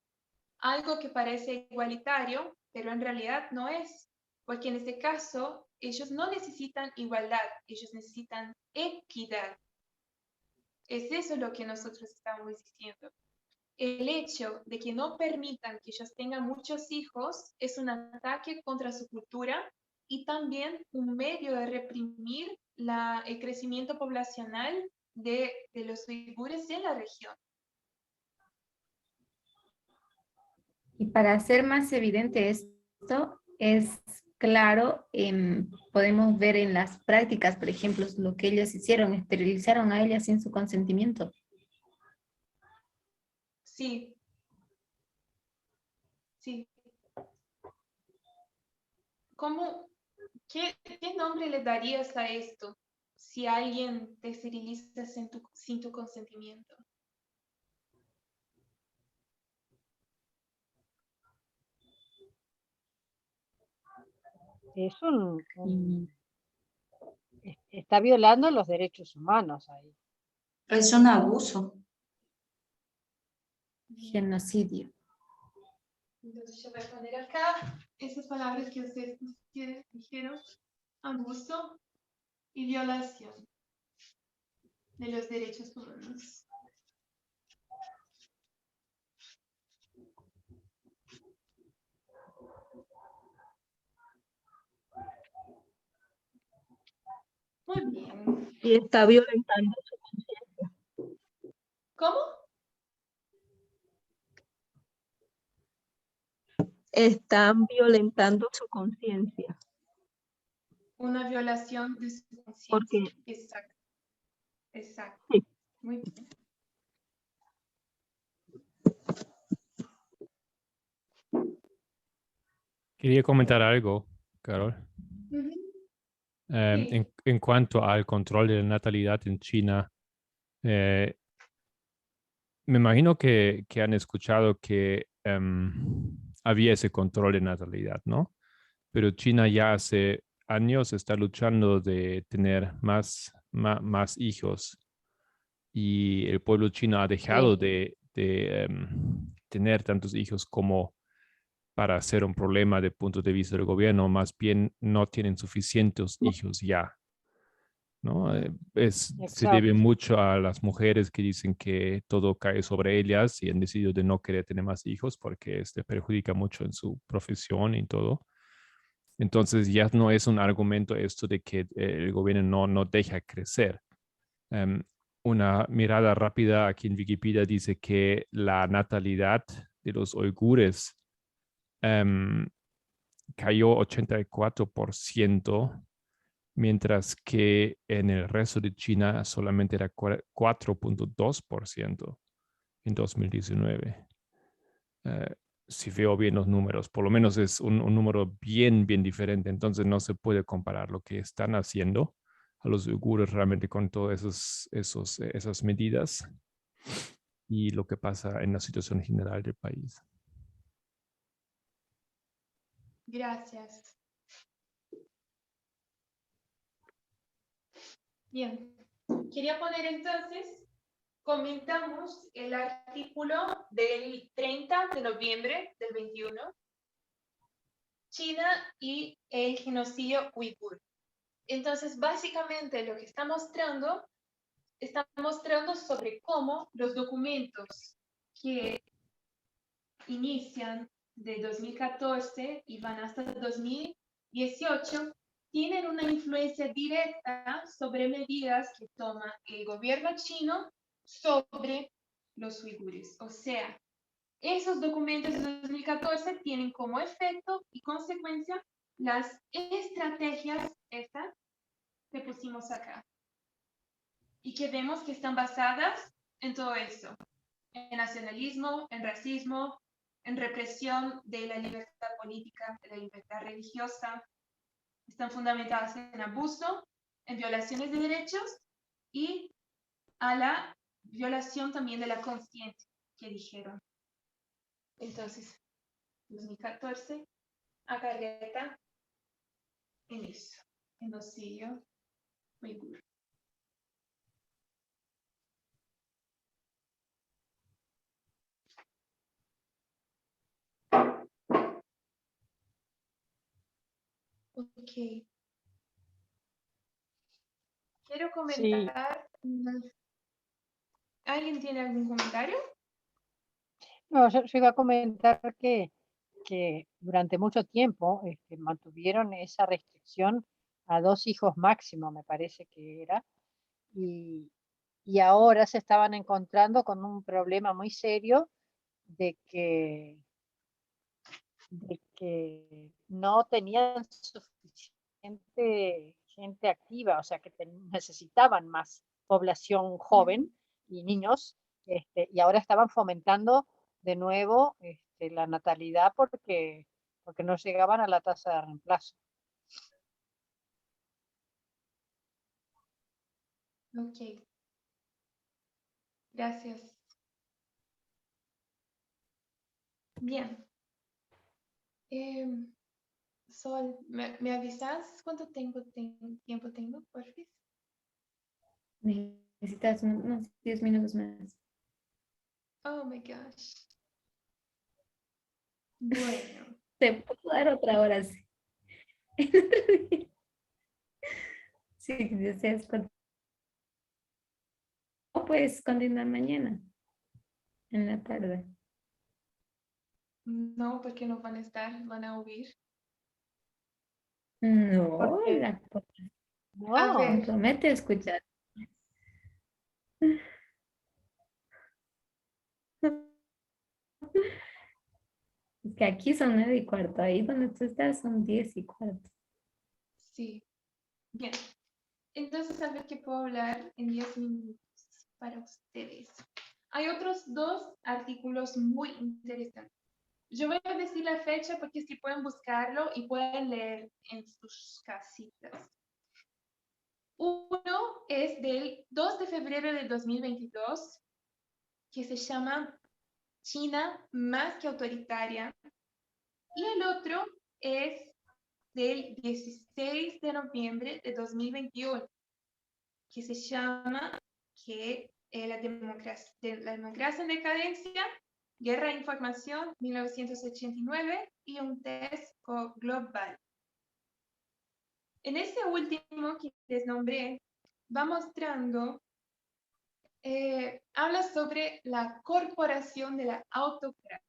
Algo que parece igualitario, pero en realidad no es, porque en este caso ellos no necesitan igualdad, ellos necesitan equidad. Es eso lo que nosotros estamos diciendo. El hecho de que no permitan que ellos tengan muchos hijos es un ataque contra su cultura y también un medio de reprimir el crecimiento poblacional de los uigures en la región. Y para hacer más evidente esto, es claro, podemos ver en las prácticas, por ejemplo, lo que ellos hicieron, esterilizaron a ellas sin su consentimiento. Sí. Sí. ¿Qué nombre le darías a esto si alguien te esteriliza sin tu consentimiento? Es está violando los derechos humanos ahí. Es un abuso. Genocidio. Entonces yo voy a poner acá esas palabras que ustedes dijeron: abuso y violación de los derechos humanos. Muy bien. Y está violentando su conciencia. ¿Cómo? Están violentando su conciencia. Una violación de su conciencia. Porque Exacto. Exacto. sí. Muy bien. Quería comentar algo, Carol. Ujú. En cuanto al control de la natalidad en China, me imagino que han escuchado que había ese control de natalidad, ¿no? Pero China ya hace años está luchando de tener más hijos y el pueblo chino ha dejado de tener tantos hijos como para ser un problema de punto de vista del gobierno, más bien no tienen suficientes hijos ya, ¿no? Se debe mucho a las mujeres que dicen que todo cae sobre ellas y han decidido de no querer tener más hijos porque perjudica mucho en su profesión y todo. Entonces ya no es un argumento esto de que el gobierno no deja crecer. Una mirada rápida aquí en Wikipedia dice que la natalidad de los uigures cayó 84%, mientras que en el resto de China solamente era 4.2% en 2019. Si veo bien los números, por lo menos es un número bien diferente, entonces no se puede comparar lo que están haciendo a los uigures realmente con todas esas medidas y lo que pasa en la situación general del país. Gracias. Bien. Quería poner entonces, comentamos el artículo del 30 de noviembre del 21, China y el genocidio uigur. Entonces, básicamente lo que está mostrando sobre cómo los documentos que inician de 2014 y van hasta 2018 tienen una influencia directa sobre medidas que toma el gobierno chino sobre los uigures. O sea, esos documentos de 2014 tienen como efecto y consecuencia las estrategias estas que pusimos acá y que vemos que están basadas en todo eso, en nacionalismo, en racismo, en represión de la libertad política, de la libertad religiosa. Están fundamentadas en abuso, en violaciones de derechos y a la violación también de la conciencia que dijeron. Entonces, 2014, acarreta en eso, genocidio uigur. Ok. quiero Sí, comentar. ¿Alguien tiene algún comentario? no, yo iba a comentar que durante mucho tiempo mantuvieron esa restricción a 2 hijos máximo, me parece que era, y ahora se estaban encontrando con un problema muy serio de que no tenían suficiente gente activa, o sea que necesitaban más población joven y niños, y ahora estaban fomentando de nuevo la natalidad porque no llegaban a la tasa de reemplazo. Ok, gracias. Bien. Sol, ¿me avisas cuánto tiempo tengo, por favor? Necesitas unos 10 minutos más. Oh my gosh. Bueno, Te puedo dar otra hora. Sí, si deseas. O puedes continuar mañana, en la tarde. no, porque no van a estar, van a huir. No, Porque la A no, ver, promete escuchar. Es que aquí son 9:15, ahí donde tú estás son 10:15. sí. Bien. Entonces, a ver qué puedo hablar en 10 minutos para ustedes. Hay otros 2 artículos muy interesantes. Yo voy a decir la fecha porque si pueden buscarlo y pueden leer en sus casitas. Uno es del 2 de febrero de 2022, que se llama China más que autoritaria. Y el otro es del 16 de noviembre de 2021, que se llama la democracia en decadencia, guerra de información, 1989, y un test global. En este último que les nombré, va mostrando, habla sobre la corporación de la autocracia.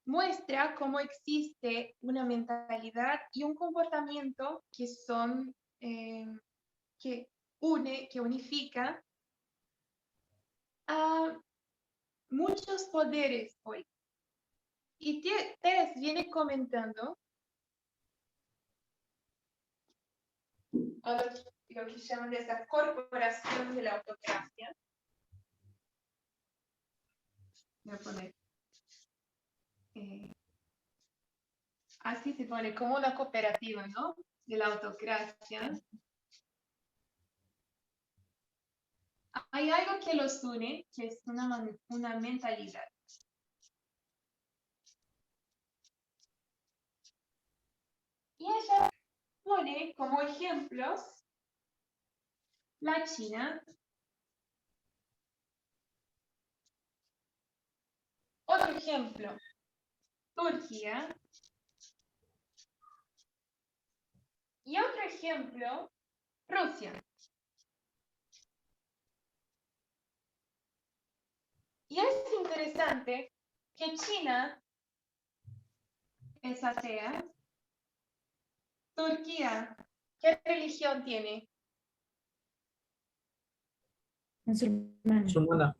Muestra cómo existe una mentalidad y un comportamiento que son, que unifica a muchos poderes hoy. Y Tess viene comentando lo que llaman de esa corporación de la autocracia. Voy a poner. Así se pone, como una cooperativa, ¿no? De la autocracia. Hay algo que los une, que es una mentalidad. Y ella pone como ejemplos la China, otro ejemplo, Turquía, y otro ejemplo, Rusia. Y es interesante que China es atea. Turquía, ¿qué religión tiene? Musulmana.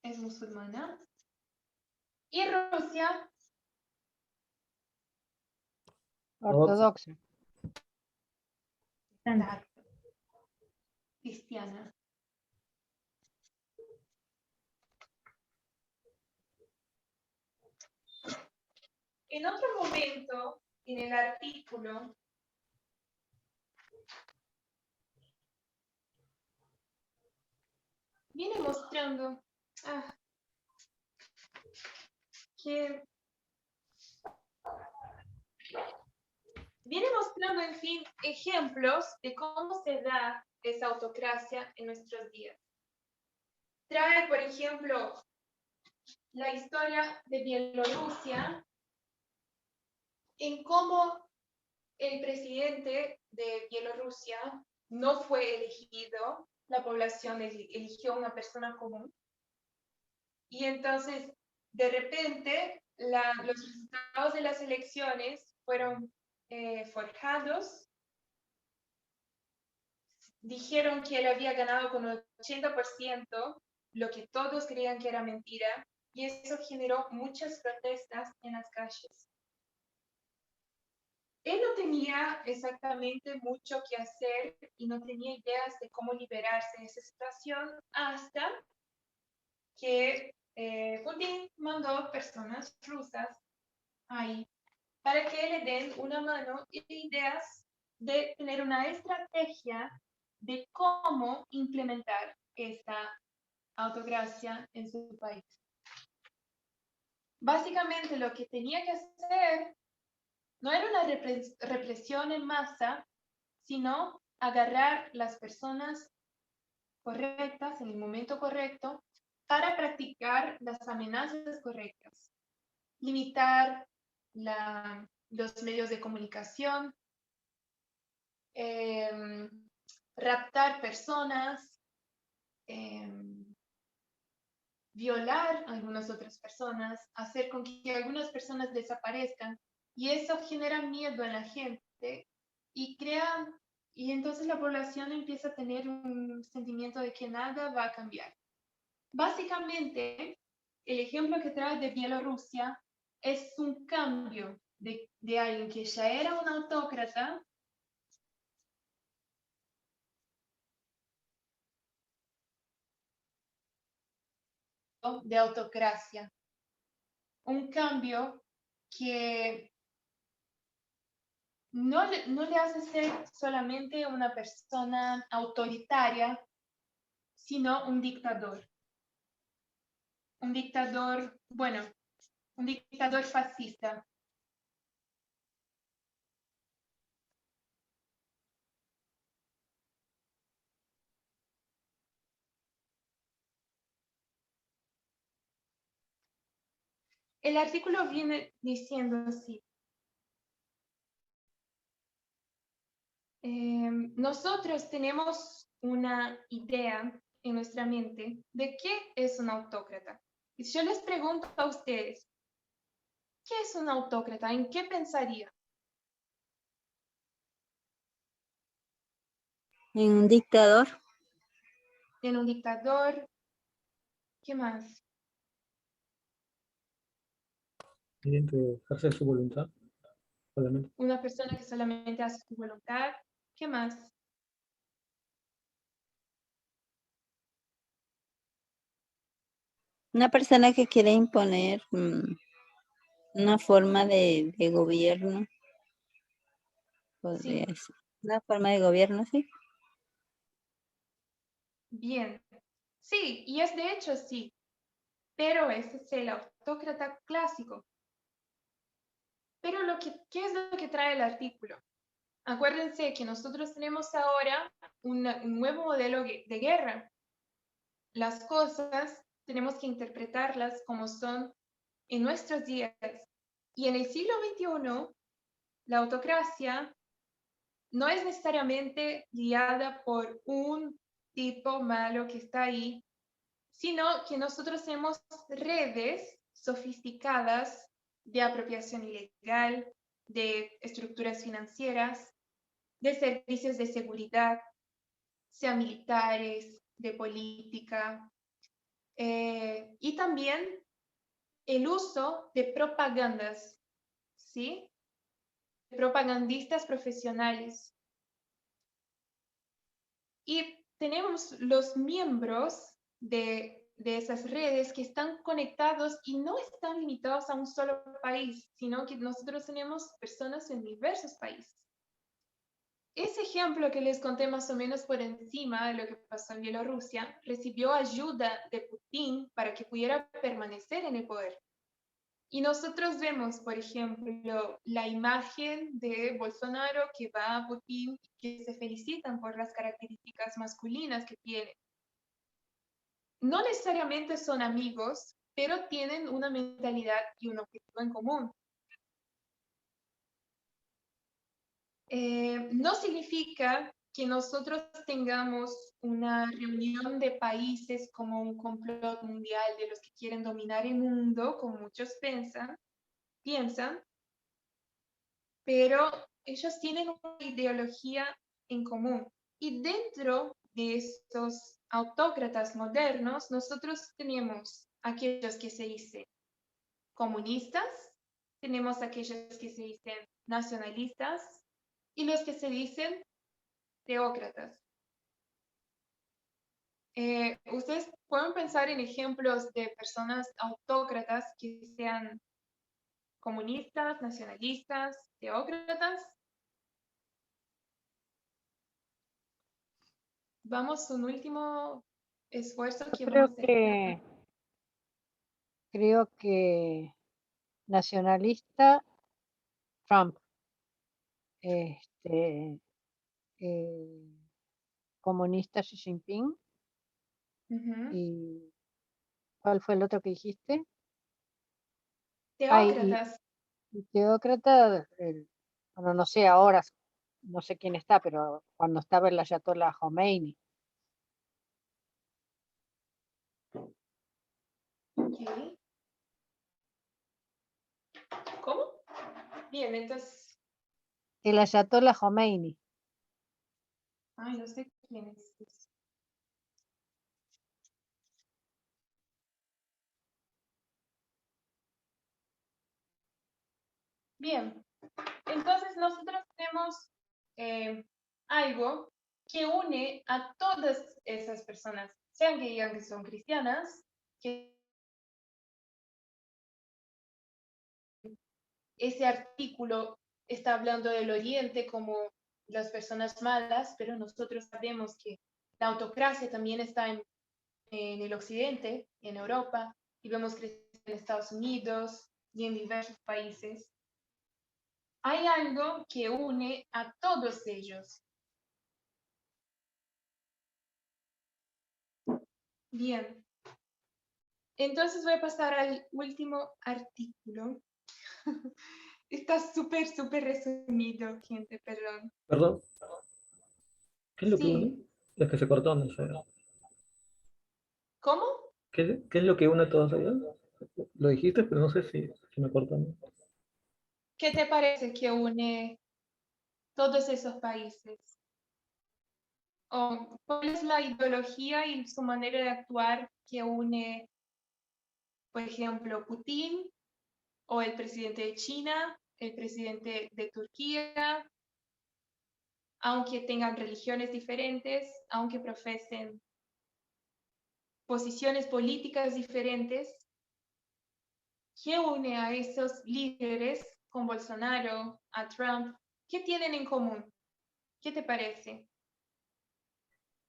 Es musulmana. ¿Y Rusia? ortodoxa. Exacto. Cristiana. En otro momento, en el artículo, viene mostrando que viene mostrando, en fin, ejemplos de cómo se da esa autocracia en nuestros días. Trae, por ejemplo, la historia de Bielorrusia, en cómo el presidente de Bielorrusia no fue elegido, la población eligió una persona común. Y entonces, de repente, los resultados de las elecciones fueron forjados. Dijeron que él había ganado con el 80%, lo que todos creían que era mentira, y eso generó muchas protestas en las calles. Él no tenía exactamente mucho que hacer y no tenía ideas de cómo liberarse de esa situación hasta que Putin mandó personas rusas ahí para que le den una mano y ideas de tener una estrategia de cómo implementar esta autocracia en su país. Básicamente lo que tenía que hacer no era una represión en masa, sino agarrar las personas correctas en el momento correcto para practicar las amenazas correctas. Limitar los medios de comunicación, raptar personas, violar a algunas otras personas, hacer con que algunas personas desaparezcan, y eso genera miedo en la gente y entonces la población empieza a tener un sentimiento de que nada va a cambiar. Básicamente, el ejemplo que trae de Bielorrusia es un cambio de alguien que ya era un autócrata de autocracia. Un cambio que no le hace ser solamente una persona autoritaria, sino un dictador. Un dictador, bueno, un dictador fascista. El artículo viene diciendo así. Nosotros tenemos una idea en nuestra mente de qué es un autócrata. Y si yo les pregunto a ustedes, ¿qué es un autócrata? ¿En qué pensaría? En un dictador. En un dictador. ¿Qué más? Alguien que ejerce su voluntad, solamente. Una persona que solamente hace su voluntad. ¿Qué más? Una persona que quiere imponer una forma de gobierno. Podría ser. Una forma de gobierno, sí. Bien. Sí, y es de hecho sí. Pero ese es el autócrata clásico. Pero ¿qué es lo que trae el artículo? Acuérdense que nosotros tenemos ahora un nuevo modelo de guerra. Las cosas tenemos que interpretarlas como son en nuestros días. Y en el siglo XXI, la autocracia no es necesariamente guiada por un tipo malo que está ahí, sino que nosotros tenemos redes sofisticadas de apropiación ilegal, de estructuras financieras, de servicios de seguridad, sean militares, de política, y también el uso de propagandas, ¿sí? Propagandistas profesionales. Y tenemos los miembros de esas redes que están conectados y no están limitados a un solo país, sino que nosotros tenemos personas en diversos países. Ese ejemplo que les conté más o menos por encima de lo que pasó en Bielorrusia, recibió ayuda de Putin para que pudiera permanecer en el poder. Y nosotros vemos, por ejemplo, la imagen de Bolsonaro que va a Putin y que se felicitan por las características masculinas que tiene. No necesariamente son amigos, pero tienen una mentalidad y un objetivo en común. no significa que nosotros tengamos una reunión de países como un complot mundial de los que quieren dominar el mundo, como muchos piensan, pero ellos tienen una ideología en común. Y dentro de estos autócratas modernos, nosotros tenemos aquellos que se dicen comunistas, tenemos aquellos que se dicen nacionalistas y los que se dicen teócratas. Ustedes pueden pensar en ejemplos de personas autócratas que sean comunistas, nacionalistas, teócratas. Vamos, un último esfuerzo que vamos a hacer. Creo que nacionalista Trump, comunista Xi Jinping. ¿Y cuál fue el otro que dijiste? Teócratas. Y teócrata, bueno, no sé ahora, no sé quién está, pero cuando estaba el Ayatollah Khomeini. Okay. ¿Cómo? Bien, entonces. El Ayatollah Khomeini. Ay, no sé quién es. Bien, entonces nosotros tenemos algo que une a todas esas personas, sean que digan que son cristianas, que ese artículo está hablando del Oriente como las personas malas, pero nosotros sabemos que la autocracia también está en el Occidente, en Europa, y vemos crecer en Estados Unidos y en diversos países. Hay algo que une a todos ellos. Bien. Entonces voy a pasar al último artículo. Está súper resumido, gente, perdón. ¿Perdón? ¿Qué es lo que Sí. une? Es que se cortó, no sé. ¿Cómo? ¿Qué es lo que une a todos ellos? Lo dijiste, pero no sé si me cortó. ¿Qué te parece que une todos esos países? ¿O cuál es la ideología y su manera de actuar que une, por ejemplo, Putin o el presidente de China, el presidente de Turquía, aunque tengan religiones diferentes, aunque profesen posiciones políticas diferentes? ¿Qué une a esos líderes con Bolsonaro, a Trump? ¿Qué tienen en común? ¿Qué te parece?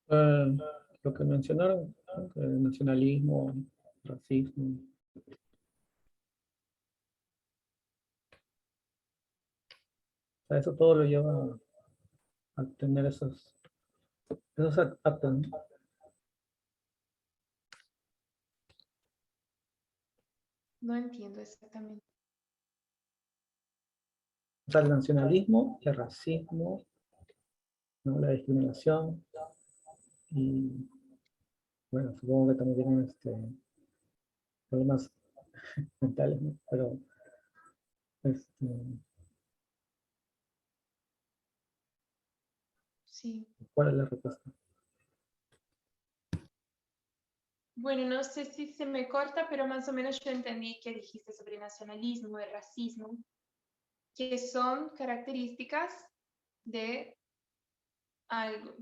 Lo que mencionaron, nacionalismo, racismo. O sea, eso todo lo lleva a tener esos actos, ¿no? No entiendo exactamente. O sea, el nacionalismo, el racismo, ¿no? La discriminación y, bueno, supongo que también tienen problemas mentales, ¿no? Pero, sí. ¿cuál es la respuesta? Bueno, no sé si se me corta, pero más o menos yo entendí que dijiste sobre nacionalismo y racismo, que son características de algo.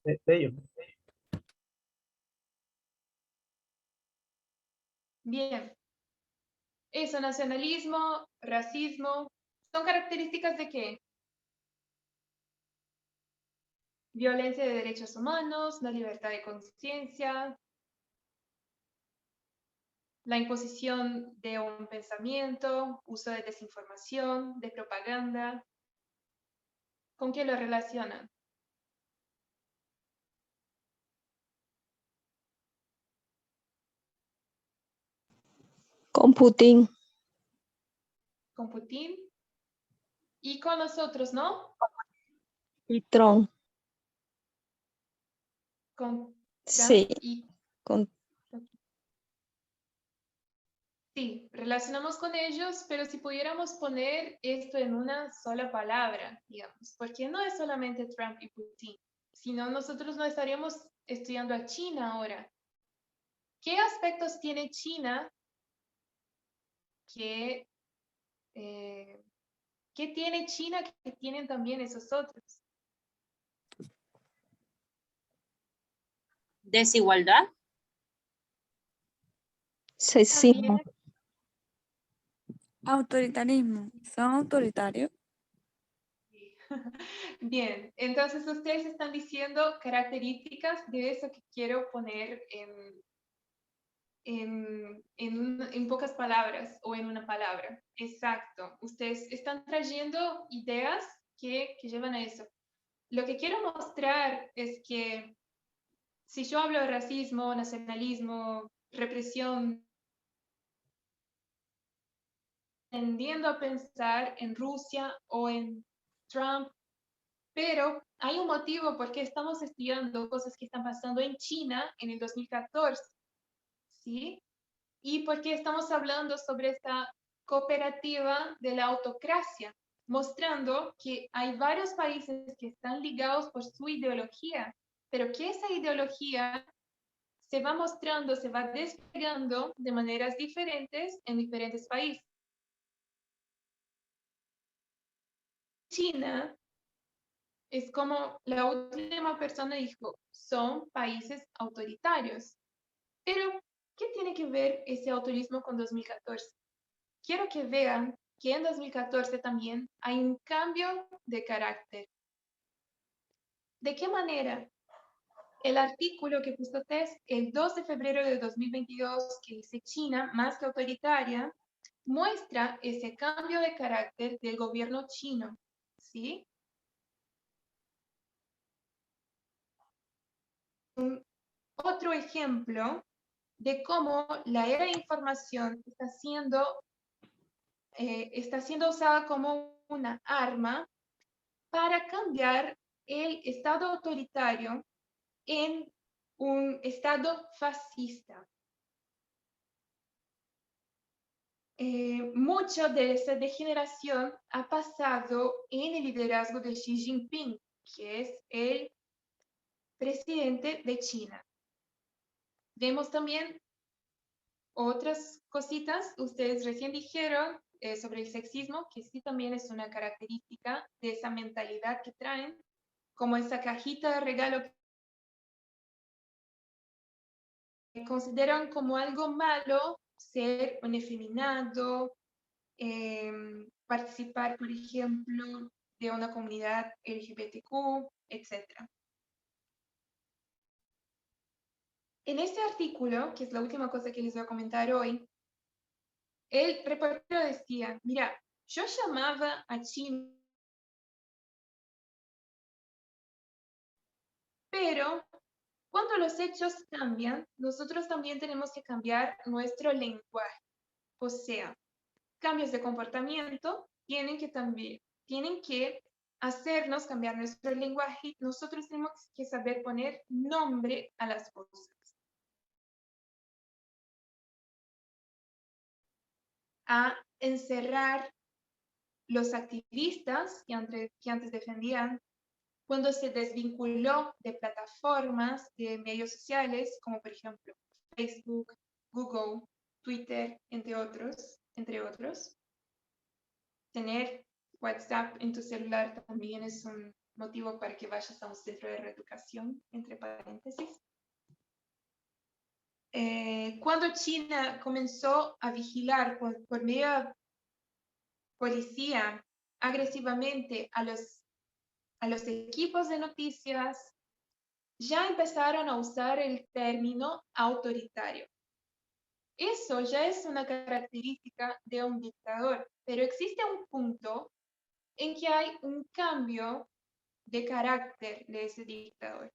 De ellos. Bien. Eso, nacionalismo, racismo, ¿son características de qué? Violencia de derechos humanos, la libertad de conciencia, la imposición de un pensamiento, uso de desinformación, de propaganda. ¿Con qué lo relacionan? Con Putin. ¿Con Putin? Y con nosotros, ¿no? Y Trump. Con Trump Sí. y... Con... Sí, relacionamos con ellos, pero si pudiéramos poner esto en una sola palabra, digamos, porque no es solamente Trump y Putin, sino nosotros no estaríamos estudiando a China ahora. ¿Qué aspectos tiene China ¿qué tiene China que tienen también esos otros? Desigualdad. Sexismo. Autoritarismo. ¿Son autoritarios? Bien, entonces ustedes están diciendo características de eso que quiero poner en pocas palabras o en una palabra. Exacto. Ustedes están trayendo ideas que llevan a eso. Lo que quiero mostrar es que si yo hablo de racismo, nacionalismo, represión, tendiendo a pensar en Rusia o en Trump, pero hay un motivo por qué estamos estudiando cosas que están pasando en China en el 2014, ¿sí? Y por qué estamos hablando sobre esta cooperativa de la autocracia, mostrando que hay varios países que están ligados por su ideología, pero que esa ideología se va mostrando, se va desplegando de maneras diferentes en diferentes países. China es como la última persona dijo, son países autoritarios. Pero, ¿qué tiene que ver ese autorismo con 2014? Quiero que vean que en 2014 también hay un cambio de carácter. ¿De qué manera? El artículo que puso Tess el 2 de febrero de 2022, que dice China más que autoritaria, muestra ese cambio de carácter del gobierno chino, ¿sí? Otro ejemplo de cómo la era de información está siendo usada como una arma para cambiar el estado autoritario en un estado fascista. Mucho de esa degeneración ha pasado en el liderazgo de Xi Jinping, que es el presidente de China. Vemos también otras cositas. Ustedes recién dijeron sobre el sexismo, que sí también es una característica de esa mentalidad que traen, como esa cajita de regalo que consideran como algo malo ser un efeminado, participar, por ejemplo, de una comunidad LGBTQ, etc. En este artículo, que es la última cosa que les voy a comentar hoy, el reportero decía, mira, yo llamaba a China, pero cuando los hechos cambian, nosotros también tenemos que cambiar nuestro lenguaje. O sea, cambios de comportamiento tienen que hacernos cambiar nuestro lenguaje. Nosotros tenemos que saber poner nombre a las cosas. A encerrar los activistas que antes defendían, cuando se desvinculó de plataformas, de medios sociales, como por ejemplo Facebook, Google, Twitter, entre otros. Tener WhatsApp en tu celular también es un motivo para que vayas a un centro de reeducación, entre paréntesis. Cuando China comenzó a vigilar por medio de policía agresivamente a los equipos de noticias, ya empezaron a usar el término autoritario. Eso ya es una característica de un dictador, pero existe un punto en que hay un cambio de carácter de ese dictador.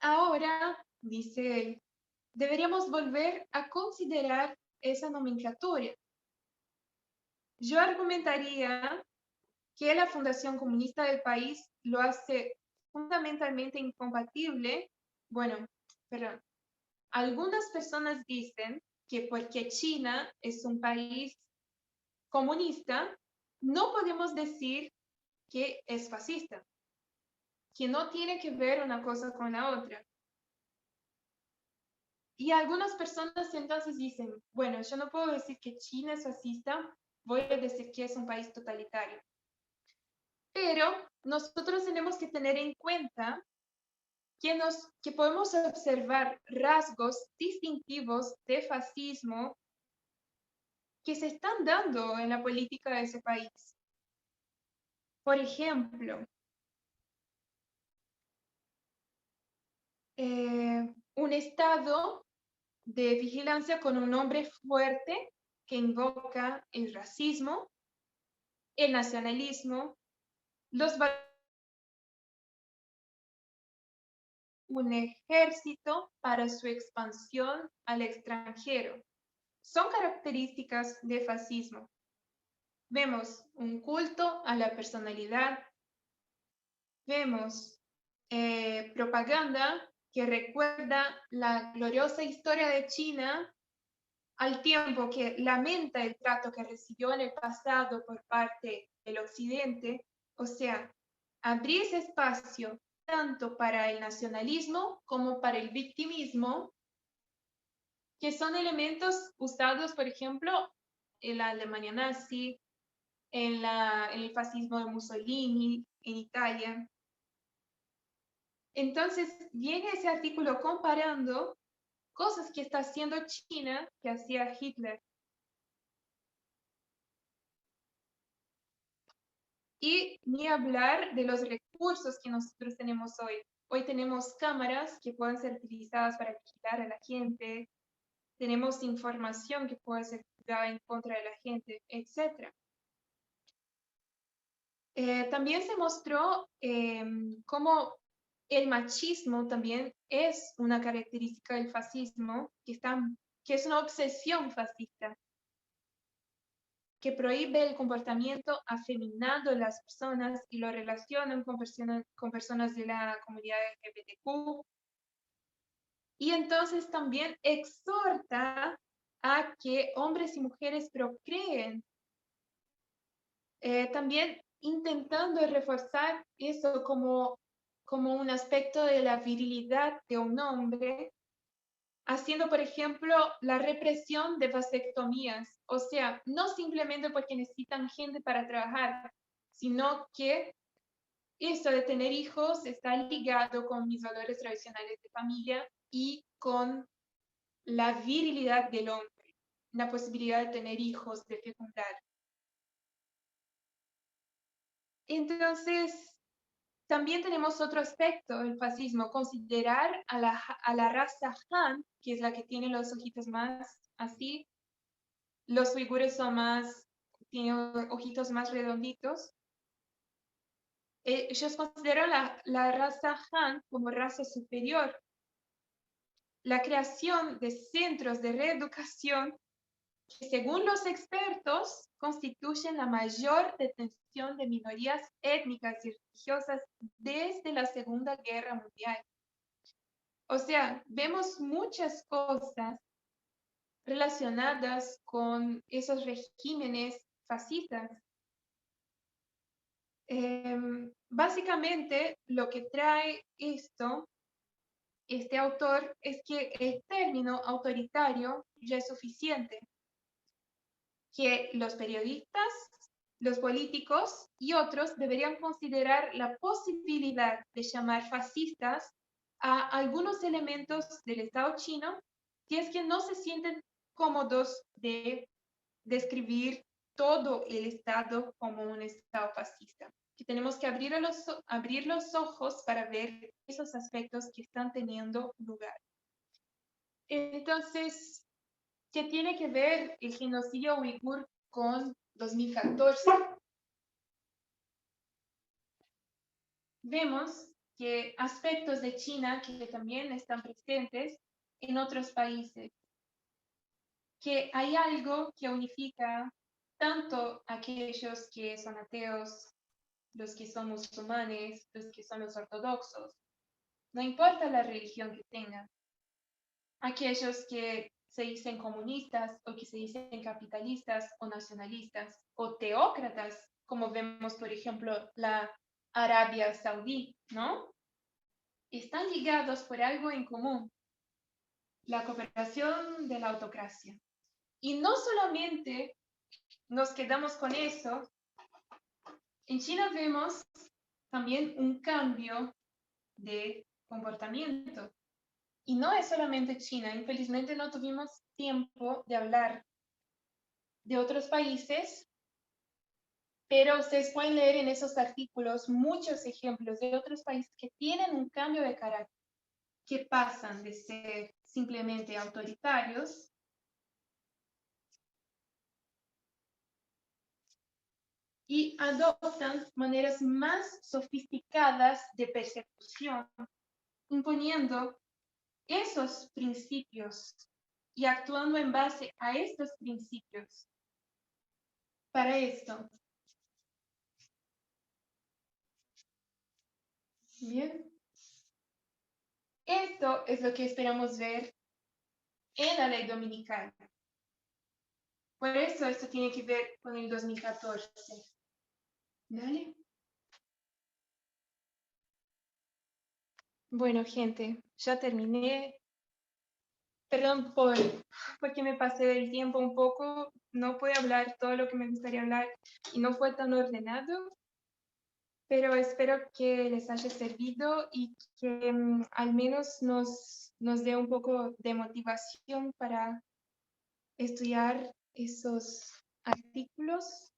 Ahora, dice él, deberíamos volver a considerar esa nomenclatura. Yo argumentaría que la fundación comunista del país lo hace fundamentalmente incompatible. Bueno, perdón. Algunas personas dicen que porque China es un país comunista, no podemos decir que es fascista, que no tiene que ver una cosa con la otra. Y algunas personas entonces dicen, bueno, yo no puedo decir que China es fascista, voy a decir que es un país totalitario. Pero nosotros tenemos que tener en cuenta que podemos observar rasgos distintivos de fascismo que se están dando en la política de ese país. Por ejemplo, un estado de vigilancia con un nombre fuerte que invoca el racismo, el nacionalismo, un ejército para su expansión al extranjero. Son características de fascismo. Vemos un culto a la personalidad, vemos propaganda que recuerda la gloriosa historia de China, al tiempo que lamenta el trato que recibió en el pasado por parte del Occidente. O sea, abrir ese espacio tanto para el nacionalismo como para el victimismo, que son elementos usados, por ejemplo, en la Alemania nazi, en el fascismo de Mussolini, en Italia. Entonces, viene ese artículo comparando cosas que está haciendo China que hacía Hitler. Y ni hablar de los recursos que nosotros tenemos hoy. Hoy tenemos cámaras que pueden ser utilizadas para vigilar a la gente, tenemos información que puede ser usada en contra de la gente, etc. También se mostró cómo el machismo también es una característica del fascismo, que es una obsesión fascista, que prohíbe el comportamiento afeminado de las personas y lo relacionan con personas de la comunidad LGBTQ. Y entonces también exhorta a que hombres y mujeres procreen. También intentando reforzar eso como un aspecto de la virilidad de un hombre, haciendo, por ejemplo, la represión de vasectomías. O sea, no simplemente porque necesitan gente para trabajar, sino que esto de tener hijos está ligado con mis valores tradicionales de familia y con la virilidad del hombre, la posibilidad de tener hijos, de fecundar. Entonces, también tenemos otro aspecto del fascismo, considerar a la raza Han, que es la que tiene los ojitos más así, los uigures tienen ojitos más redonditos. Ellos consideran la raza Han como raza superior. La creación de centros de reeducación que, según los expertos, constituyen la mayor detención de minorías étnicas y religiosas desde la Segunda Guerra Mundial. O sea, vemos muchas cosas relacionadas con esos regímenes fascistas. Básicamente, lo que trae este autor, es que el término autoritario ya es suficiente, que los periodistas, los políticos y otros deberían considerar la posibilidad de llamar fascistas a algunos elementos del Estado chino, si es que no se sienten cómodos de describir todo el Estado como un Estado fascista. Que tenemos que abrir los ojos para ver esos aspectos que están teniendo lugar. Entonces, ¿qué tiene que ver el genocidio uigur con 2014? Vemos que aspectos de China que también están presentes en otros países, que hay algo que unifica tanto aquellos que son ateos, los que son musulmanes, los que son los ortodoxos, no importa la religión que tengan, aquellos que se dicen comunistas o que se dicen capitalistas o nacionalistas o teócratas, como vemos, por ejemplo, la Arabia Saudí, ¿no? Están ligados por algo en común, la cooperación de la autocracia. Y no solamente nos quedamos con eso, en China vemos también un cambio de comportamiento. Y no es solamente China, infelizmente no tuvimos tiempo de hablar de otros países, pero ustedes pueden leer en esos artículos muchos ejemplos de otros países que tienen un cambio de carácter, que pasan de ser simplemente autoritarios y adoptan maneras más sofisticadas de persecución, imponiendo esos principios y actuando en base a estos principios. Para esto, bien, esto es lo que esperamos ver en la ley dominical. Por eso esto tiene que ver con el 2014. ¿Vale? Bueno, gente, ya terminé. Perdón porque me pasé del tiempo un poco. No pude hablar todo lo que me gustaría hablar y no fue tan ordenado. Pero espero que les haya servido y que al menos nos dé un poco de motivación para estudiar esos artículos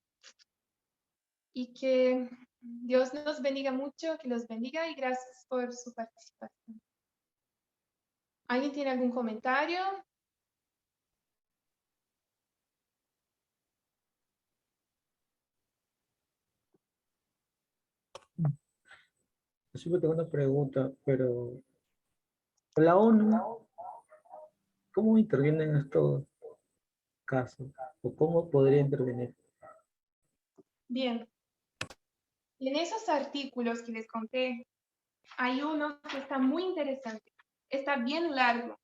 y que Dios nos bendiga mucho, que los bendiga y gracias por su participación. ¿Alguien tiene algún comentario? Siempre tengo una pregunta, pero la ONU, ¿cómo interviene en estos casos? ¿O cómo podría intervenir? Bien. En esos artículos que les conté, hay uno que está muy interesante. Está bien largo,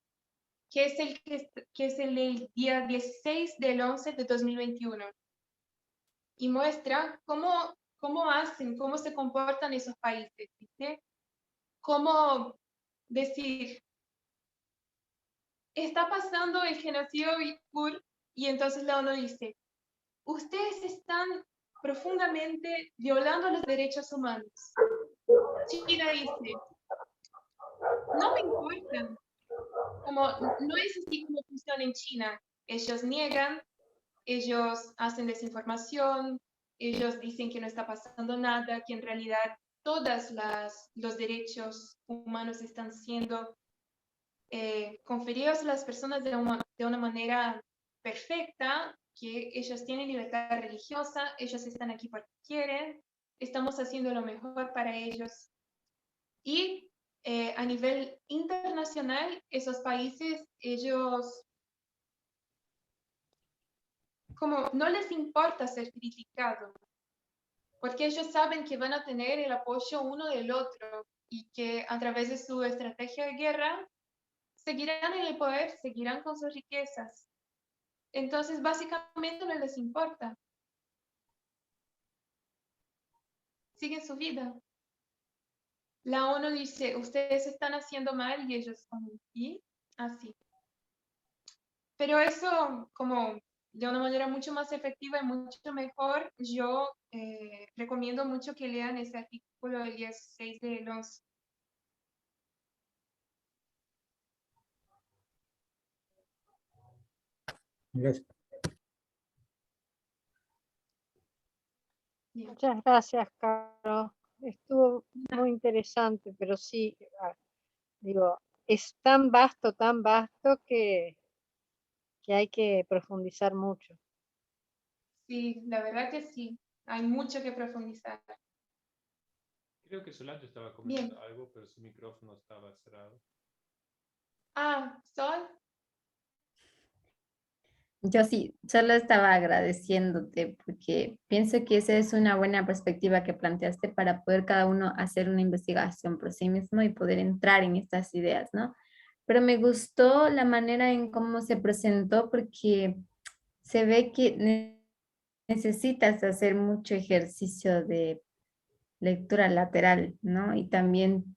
que es el del día 16 del 11 de 2021. Y muestra cómo hacen, cómo se comportan esos países, ¿viste? Cómo decir, está pasando el genocidio uigur y entonces la ONU dice, ustedes están profundamente violando los derechos humanos. China dice, no me importa. Como no es así como funciona en China. Ellos niegan, ellos hacen desinformación, ellos dicen que no está pasando nada, que en realidad todos los derechos humanos están siendo conferidos a las personas de una manera perfecta, que ellos tienen libertad religiosa, ellos están aquí porque quieren, estamos haciendo lo mejor para ellos. Y a nivel internacional, esos países, ellos como no les importa ser criticados, porque ellos saben que van a tener el apoyo uno del otro y que a través de su estrategia de guerra seguirán en el poder, seguirán con sus riquezas. Entonces, básicamente no les importa. Siguen su vida. La ONU dice, ustedes están haciendo mal y ellos ¿y? Así. Pero eso, como de una manera mucho más efectiva y mucho mejor, yo recomiendo mucho que lean ese artículo del 16 de los... Gracias. Muchas gracias, Carlos. Estuvo muy interesante, pero sí, digo, es tan vasto que hay que profundizar mucho. Sí, la verdad que sí. Hay mucho que profundizar. Creo que Solange estaba comentando algo, pero su micrófono estaba cerrado. Ah, Sol. Yo sí, solo estaba agradeciéndote porque pienso que esa es una buena perspectiva que planteaste para poder cada uno hacer una investigación por sí mismo y poder entrar en estas ideas, ¿no? Pero me gustó la manera en cómo se presentó porque se ve que necesitas hacer mucho ejercicio de lectura lateral, ¿no? Y también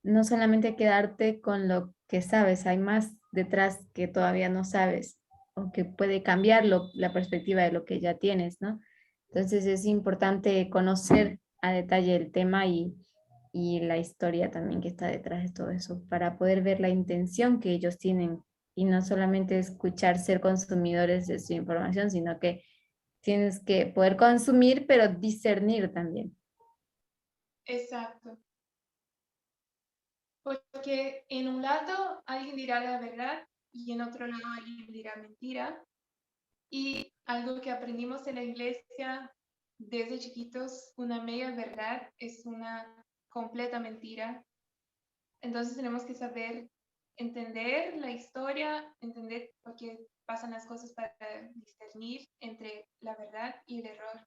no solamente quedarte con lo que sabes, hay más detrás que todavía no sabes o que puede cambiar la perspectiva de lo que ya tienes, ¿no? Entonces es importante conocer a detalle el tema y la historia también que está detrás de todo eso para poder ver la intención que ellos tienen y no solamente escuchar ser consumidores de su información, sino que tienes que poder consumir, pero discernir también. Exacto. Porque en un lado alguien dirá la verdad y en otro lado alguien dirá mentira. Y algo que aprendimos en la iglesia desde chiquitos, una media verdad es una completa mentira. Entonces tenemos que saber entender la historia, entender por qué pasan las cosas para discernir entre la verdad y el error.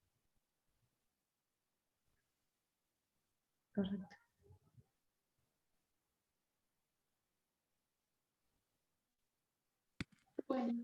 Correcto. Bueno.